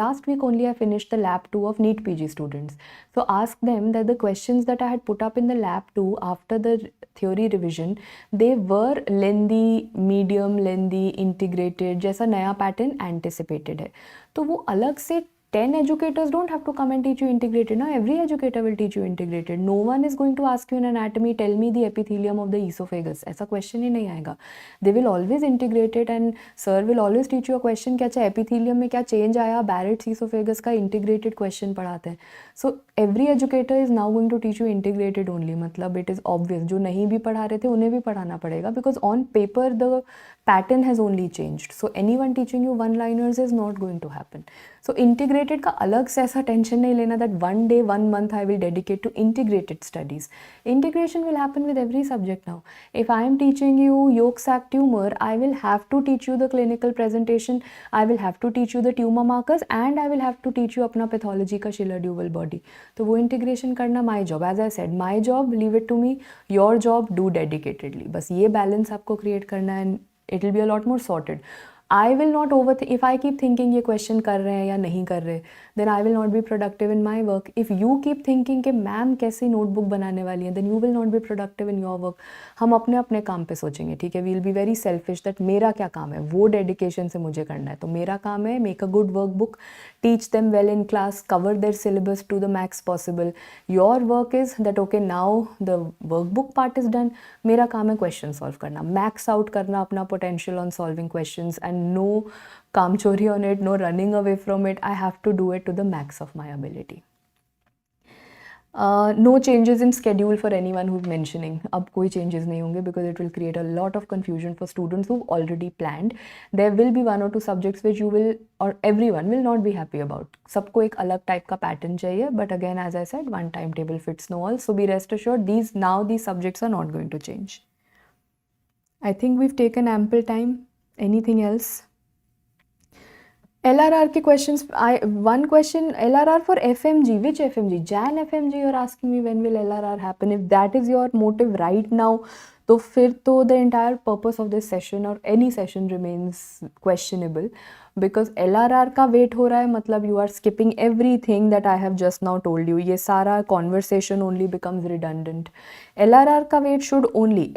last week only I finished the lab 2 of NEET PG students. So ask them that the questions that I had put up in the lab 2 after the theory revision, they were lengthy, medium lengthy, integrated, जैसा नया pattern anticipated है. तो वो अलग से 10 educators don't have to come and teach you integrated. Now every educator will teach you integrated. No one is going to ask you in anatomy, tell me the epithelium of the esophagus. ऐसा question ही नहीं आएगा. They will always integrate it, and sir will always teach you a question कि अच्छा epithelium में क्या change आया, Barrett's esophagus का integrated question पढ़ाते हैं. So every educator is now going to teach you integrated only. मतलब it is obvious. जो नहीं भी पढ़ा रहे थे उन्हें भी पढ़ाना पड़ेगा, because on paper the pattern has only changed. So anyone teaching you one-liners is not going to happen. So integrated का अलग से ऐसा टेंशन नहीं लेना that one day, 1 month I will dedicate to integrated studies. Integration will happen with every subject now. If I am teaching you yolk sac tumor, I will have to teach you the clinical presentation, I will have to teach you the tumor markers, and I will have to teach you अपना pathology का Schiller dual body. तो वो integration करना my job. As I said, my job, leave it to me. Your job, do dedicatedly. बस ये balance आपको create करना है, and it will be a lot more sorted. I will not overthink. If I keep thinking ये question कर रहे हैं या नहीं कर रहे, then I will not be productive in my work. If you keep thinking कि मैम कैसी notebook बनाने वाली है, then you will not be productive in your work. हम अपने अपने काम पे सोचेंगे, ठीक है? We will be very selfish that मेरा क्या काम है, वो dedication से मुझे करना है. तो मेरा काम है make a good workbook, teach them well in class, cover their syllabus to the max possible. Your work is that okay, now the workbook part is done. मेरा काम है question solve करना, max out करना अपना potential on solving questions, and no kamchori on it, no running away from it. I have to do it to the max of my ability. No changes in schedule for anyone who's mentioning. अब कोई changes नहीं होंगे, because it will create a lot of confusion for students who've already planned. There will be 1 or 2 subjects which you will, or everyone will not be happy about. सबको एक अलग type का pattern चाहिए, but again, as I said, one timetable fits no all. So be rest assured, these subjects are not going to change. I think we've taken ample time. Anything else? LRR के questions, one question, LRR for FMG, which FMG? Jan FMG, you're asking me when will LRR happen? If that is your motive right now, तो फिर तो the entire purpose of this session or any session remains questionable, because LRR का wait हो रहा है, मतलब you are skipping everything that I have just now told you. ये सारा conversation only becomes redundant. LRR का wait should only,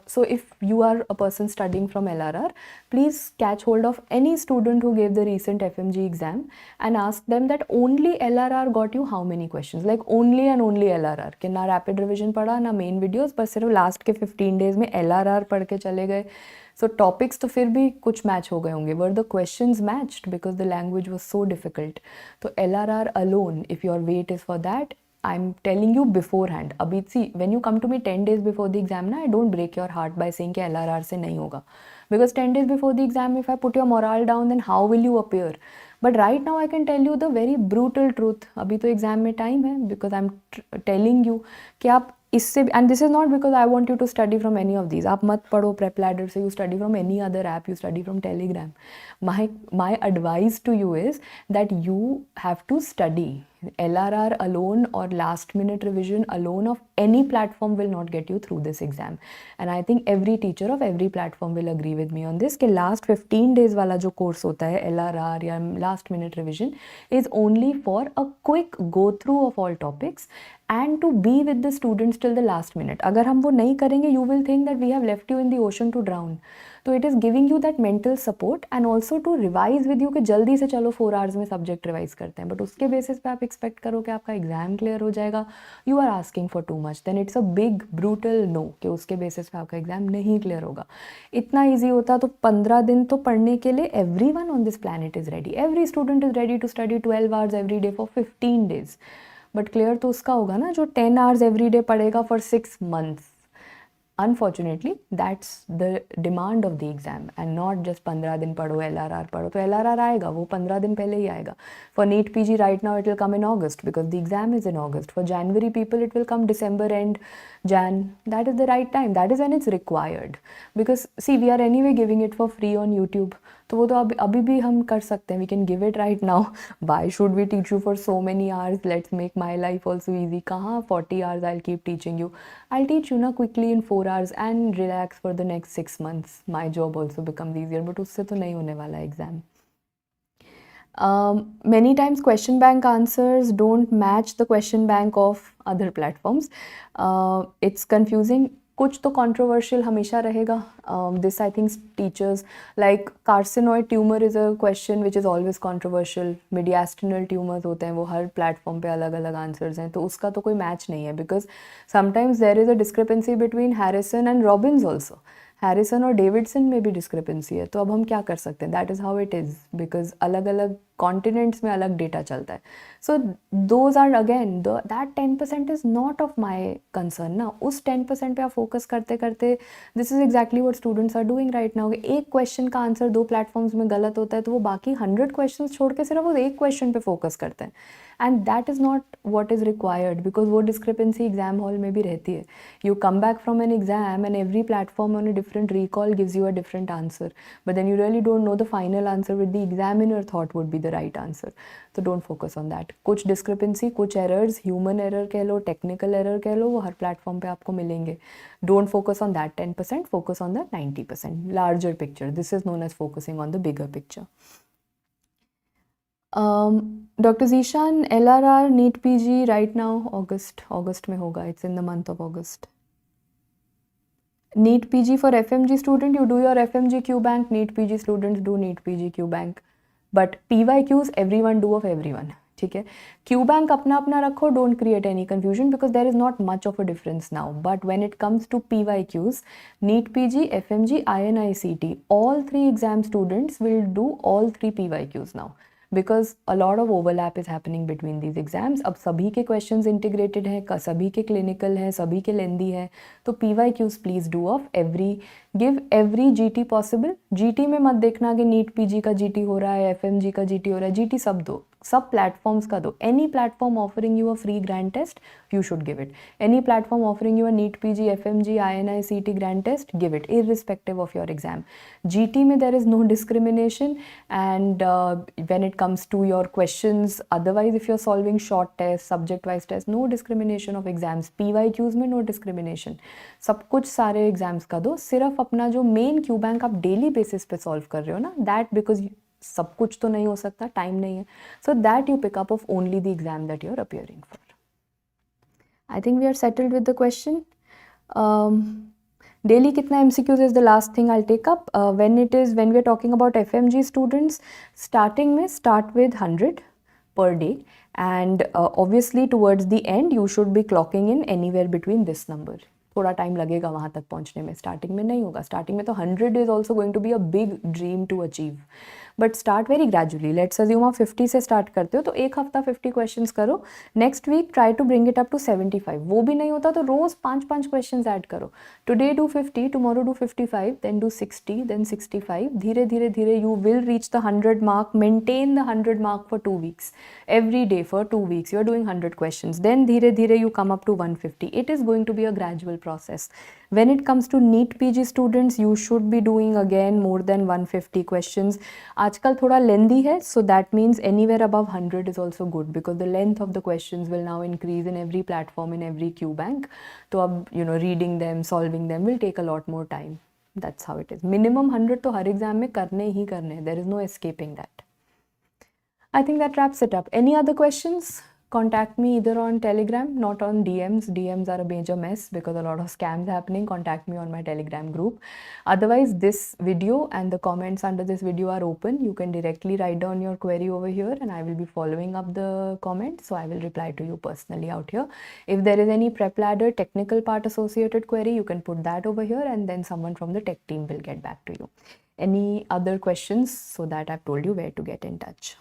so if you are a person studying from LRR, please catch hold of any student who gave the recent FMG exam and ask them that only LRR got you how many questions, like only and only LRR, कि ना rapid revision पढ़ा ना main videos, पर सिर्फ last के 15 days में LRR पढ़ के चले गए. So topics तो फिर भी कुछ match हो गए होंगे. Were the questions matched because the language was so difficult? तो LRR alone, if your wait is for that, I'm telling you beforehand. अभी see, when you come to me 10 days before the exam, ना, I don't break your heart by saying कि LRR से नहीं होगा. Because 10 days before the exam, if I put your morale down, then how will you appear? But right now I can tell you the very brutal truth. अभी तो exam में time है, because I'm telling you कि आप इससे, and this is not because I want you to study from any of these. आप मत पढ़ो PrepLadder से, you study from any other app, you study from Telegram. My advice to you is that you have to study. LRR alone or last minute revision alone of any platform will not get you through this exam. And I think every teacher of every platform will agree with me on this, कि last 15 days वाला जो course होता है LRR या last minute revision is only for a quick go through of all topics and to be with the students till the last minute. अगर हम वो नहीं करेंगे, you will think that we have left you in the ocean to drown. तो it is giving you that mental support and also to revise with you कि जल्दी से चलो 4 hours में subject revise करते हैं, but उसके basis पे आप expect करो कि आपका exam clear हो जाएगा, you are asking for too much, then it's a big brutal no कि उसके basis पे आपका exam नहीं clear होगा. इतना easy होता तो 15 दिन तो पढ़ने के लिए everyone on this planet is ready, every student is ready to study 12 hours every day for 15 days. But clear तो उसका होगा ना जो 10 hours every day पढ़ेगा for 6 months. Unfortunately, that's the demand of the exam and not just 15 दिन पढ़ो LRR पढ़ो. तो LRR आएगा, वो 15 दिन पहले ही आएगा. For NEET PG right now it will come in August because the exam is in August. For January people it will come December end, Jan. That is the right time. That is when it's required. Because see, we are anyway giving it for free on YouTube. तो वो तो अभी भी हम कर सकते हैं, we can give it right now. Why should we teach you for so many hours, let's make my life also easy. कहाँ 40 hours I keep teaching you, I teach you ना quickly in 4 hours and relax for the next 6 months. My job also becomes easier. But उससे तो नहीं होने वाला exam. Many times question bank answers don't match the question bank of other platforms. It's confusing. कुछ तो controversial हमेशा रहेगा. This I think teachers, like carcinoid tumor is a question which is always controversial. Mediastinal tumors होते हैं, वो हर platform पे अलग अलग answers हैं, तो उसका तो कोई match नहीं है, because sometimes there is a discrepancy between Harrison and Robbins also. Harrison और डेविडसन में भी डिस्क्रिपेंसी है. तो अब हम क्या कर सकते हैं, that is how it is, because अलग अलग कॉन्टिनेंट्स में अलग डेटा चलता है. So those are again that 10% is not of my concern ना. उस 10% पे आप फोकस करते करते, this is exactly what students are doing right now. एक क्वेश्चन का आंसर 2 प्लेटफॉर्म्स में गलत होता है, तो वो बाकी 100 क्वेश्चन छोड़ के सिर्फ वो एक क्वेश्चन पे फोकस करते हैं. And that is not what is required, because वो डिस्क्रिपेंसी एग्जाम हॉल में भी रहती है. You come back from an exam and every platform on a different recall gives you a different answer, but then you really don't know the final answer with the examiner thought would be the right answer. So don't focus on that. कुछ discrepancy, कुछ errors, human error कह लो, technical error कह लो, वो हर platform पे आपको मिलेंगे. Don't focus on that 10%, focus on the 90%, larger picture. This is known as focusing on the bigger picture. Dr. Zishan, LRR, NEET PG right now, August में होगा. It's in the month of August. NEET PG for FMG student, you do your FMG Q bank. NEET PG students do NEET PG Q bank. But PYQs everyone do of everyone. ठीक है, Q bank अपना अपना रखो. Don't create any confusion because there is not much of a difference now. But when it comes to PYQs, NEET PG, FMG, INI-CET, all 3 exam students will do all 3 PYQs now. Because a lot of overlap is happening between these exams. अब सभी के questions integrated हैं, सभी के clinical हैं, सभी के lengthy हैं, तो PYQs please do of every, give every GT possible. GT में मत देखना कि NEET PG का GT हो रहा है, FMG का GT हो रहा है. GT सब दो, सब platforms का दो. Any platform offering you a free grand test, you should give it. Any platform offering you a NEET PG, FMG, INI-CET grand test, give it, irrespective of your exam. GT में there is no discrimination, and when it comes to your questions, otherwise if you're solving short tests, subject wise tests, no discrimination of exams. PYQs में no discrimination. सब कुछ सारे exams का दो. सिर्फ अपना जो main Q bank आप daily basis पे solve कर रहे हो ना, that because सब कुछ तो नहीं हो सकता, टाइम नहीं है. So that you pick up of only the exam that you're appearing for. I think we are settled with the question. Daily कितना MCQs is the last thing I'll take up. When we are talking about FMG students, starting में start with 100 per day, and obviously towards the end you should be clocking in anywhere between this number. थोड़ा time लगेगा वहाँ तक पहुँचने में, starting में नहीं होगा. स्टार्टिंग में तो 100 is also going to be a big dream to achieve, but start very gradually. Let's assume आप 50 से स्टार्ट करते हो, तो एक हफ्ता 50 क्वेश्चंस करो. Next week try to bring it up to 75. वो भी नहीं होता तो रोज 5 क्वेश्चंस ऐड करो. Today do 50, tomorrow do 55, then do 60, then 65. धीरे धीरे धीरे you will reach the 100 mark. Maintain the 100 mark for 2 weeks. Every day for 2 weeks you are doing 100 questions. Then धीरे धीरे you come up to 150. It is going to be a gradual process. When it comes to NEET PG students, you should be doing again more than 150 questions. आजकल थोड़ा lengthy है, so that means anywhere above 100 is also good, because the length of the questions will now increase in every platform, in every Q bank. तो अब reading them, solving them will take a lot more time. That's how it is. Minimum 100 तो हर exam में करने ही करने. There is no escaping that. I think that wraps it up. Any other questions? Contact me either on Telegram, not on DMs. DMs are a major mess because a lot of scams happening. Contact me on my Telegram group. Otherwise, this video and the comments under this video are open. You can directly write down your query over here and I will be following up the comments. So I will reply to you personally out here. If there is any PrepLadder technical part associated query, you can put that over here and then someone from the tech team will get back to you. Any other questions? So that I've told you where to get in touch.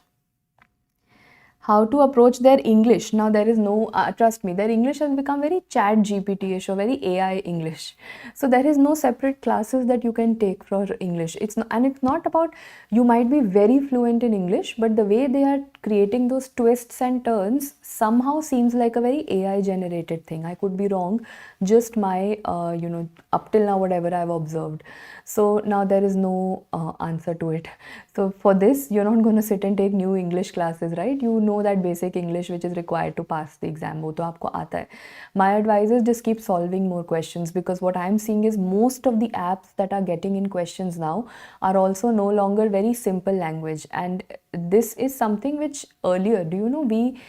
How to approach their English. Now there is no, trust me, their English has become very chat GPT-ish or very AI English. So there is no separate classes that you can take for English. It's not about, you might be very fluent in English, but the way they are creating those twists and turns somehow seems like a very AI generated thing. I could be wrong. just my, up till now, whatever I've observed. So now there is no answer to it. So for this, you're not going to sit and take new English classes, right? You know that basic English which is required to pass the exam. वो तो आपको आता है. My advice is just keep solving more questions, because what I'm seeing is most of the apps that are getting in questions now are also no longer very simple language. And this is something which earlier, do you know, we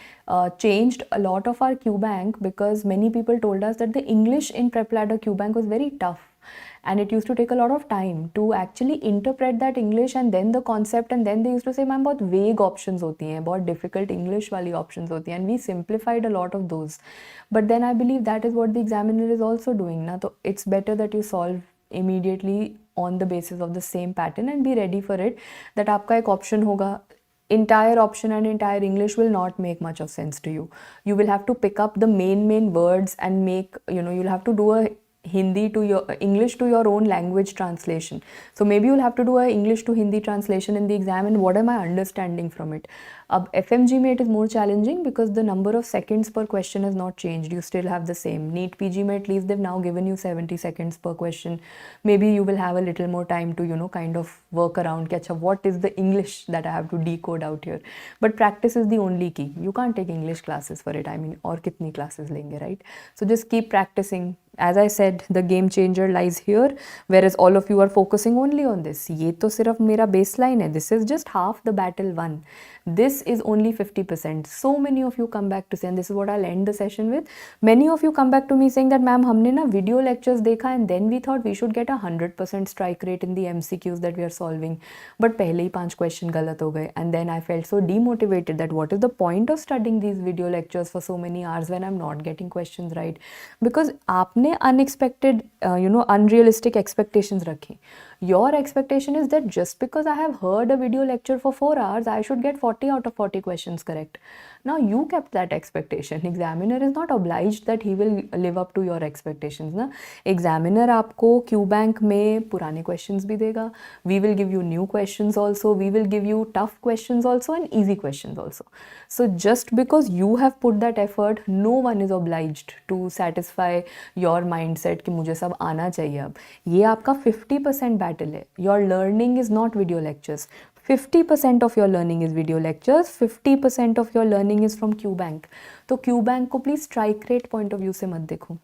changed a lot of our QBank because many people told us that the English in PrepLadder QBank was very tough. And it used to take a lot of time to actually interpret that English and then the concept, and then they used to say ma'am बहुत vague options होती हैं, बहुत difficult English वाली options होती हैं, and we simplified a lot of those. But then I believe that is what the examiner is also doing ना, तो it's better that you solve immediately on the basis of the same pattern and be ready for it, that आपका एक option होगा, entire option and entire English will not make much of sense to you. You will have to pick up the main words and make, you'll have to do a Hindi to your English to your own language translation. So maybe you'll have to do a English to Hindi translation in the exam, and what am I understanding from it? FMGE में it is more challenging because the number of seconds per question has not changed. You still have the same. NEET PG में at least they've now given you 70 seconds per question. Maybe you will have a little more time to kind of work around कि अच्छा what is the English that I have to decode out here. But practice is the only key. You can't take English classes for it. I mean, और कितनी classes लेंगे, right? So just keep practicing. As I said, the game changer lies here, whereas all of you are focusing only on this. ये तो सिर्फ मेरा baseline है. This is just half the battle won. This is only 50%. So many of you come back to say, and this is what I'll end the session with. Many of you come back to me saying that, ma'am, हमने ना video lectures देखा and then we thought we should get 100% strike rate in the MCQs that we are solving. But पहले ही 5 question गलत हो गए. And then I felt so demotivated that what is the point of studying these video lectures for so many hours when I'm not getting questions right? Because आपने unexpected, unrealistic expectations रखी. Your expectation is that just because I have heard a video lecture for 4 hours, I should get 40 out of 40 questions correct. Now you kept that expectation. Examiner is not obliged that he will live up to your expectations. Na? Examiner आपको QBank में पुराने questions भी देगा. We will give you new questions also. We will give you tough questions also and easy questions also. So just because you have put that effort, no one is obliged to satisfy your mindset कि मुझे सब आना चाहिए अब. ये आपका 50% battle है. Your learning is not video lectures. 50% of your learning is video lectures, 50% of your learning is from QBank. तो QBank को please strike rate point of view से मत देखो.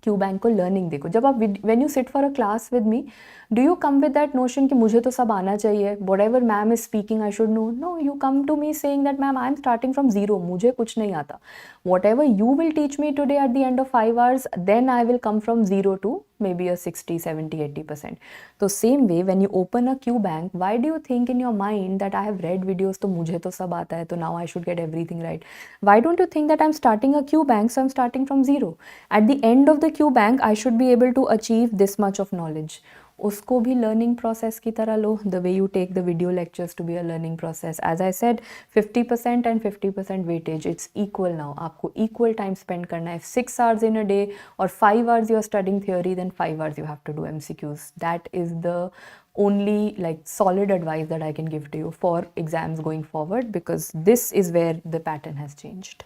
QBank को learning देखो. जब आप when you sit for a class with me, do you come with that notion कि मुझे तो सब आना चाहिए, whatever ma'am is speaking I should know? No, you come to me saying that ma'am I am starting from zero, मुझे कुछ नहीं आता. Whatever you will teach me today at the end of 5 hours, then I will come from zero to maybe a 60, 70, 80%. So same way when you open a QBank, why do you think in your mind that I have read videos तो मुझे तो सब आता है, तो now I should get everything right? Why don't you think that I'm starting a QBank, so I'm starting from zero? At the end of the QBank, I should be able to achieve this much of knowledge. उसको भी learning process की तरह लो, the way you take the video lectures to be a learning process. As I said, 50% and 50% weightage, it's equal now. आपको equal time spend करना है. 6 hours in a day or 5 hours you are studying theory, then 5 hours you have to do MCQs. That is the only solid advice that I can give to you for exams going forward, because this is where the pattern has changed.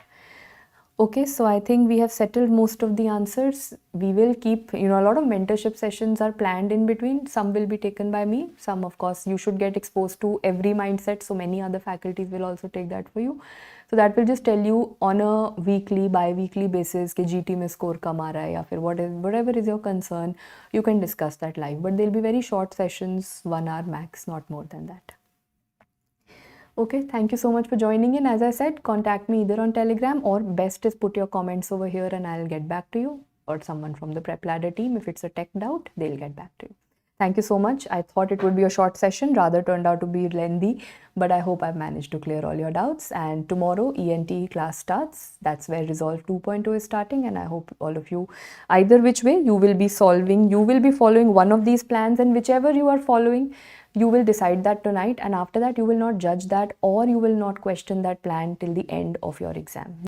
Okay, so I think we have settled most of the answers. We will keep, a lot of mentorship sessions are planned in between. Some will be taken by me. Some, of course, you should get exposed to every mindset. So many other faculties will also take that for you. So that will just tell you on a weekly, bi-weekly basis कि GT में score कम आ रहा है या फिर whatever is your concern, you can discuss that live. But they'll be very short sessions, 1 hour max, not more than that. Okay, thank you so much for joining in. As I said, contact me either on Telegram or best is put your comments over here and I'll get back to you, or someone from the PrepLadder team. If it's a tech doubt, they'll get back to you. Thank you so much. I thought it would be a short session, rather turned out to be lengthy, but I hope I've managed to clear all your doubts. And tomorrow ENT class starts. That's where Resolve 2.0 is starting, and I hope all of you, either which way, you will be following one of these plans, and whichever you are following, you will decide that tonight, and after that you will not judge that or you will not question that plan till the end of your exam.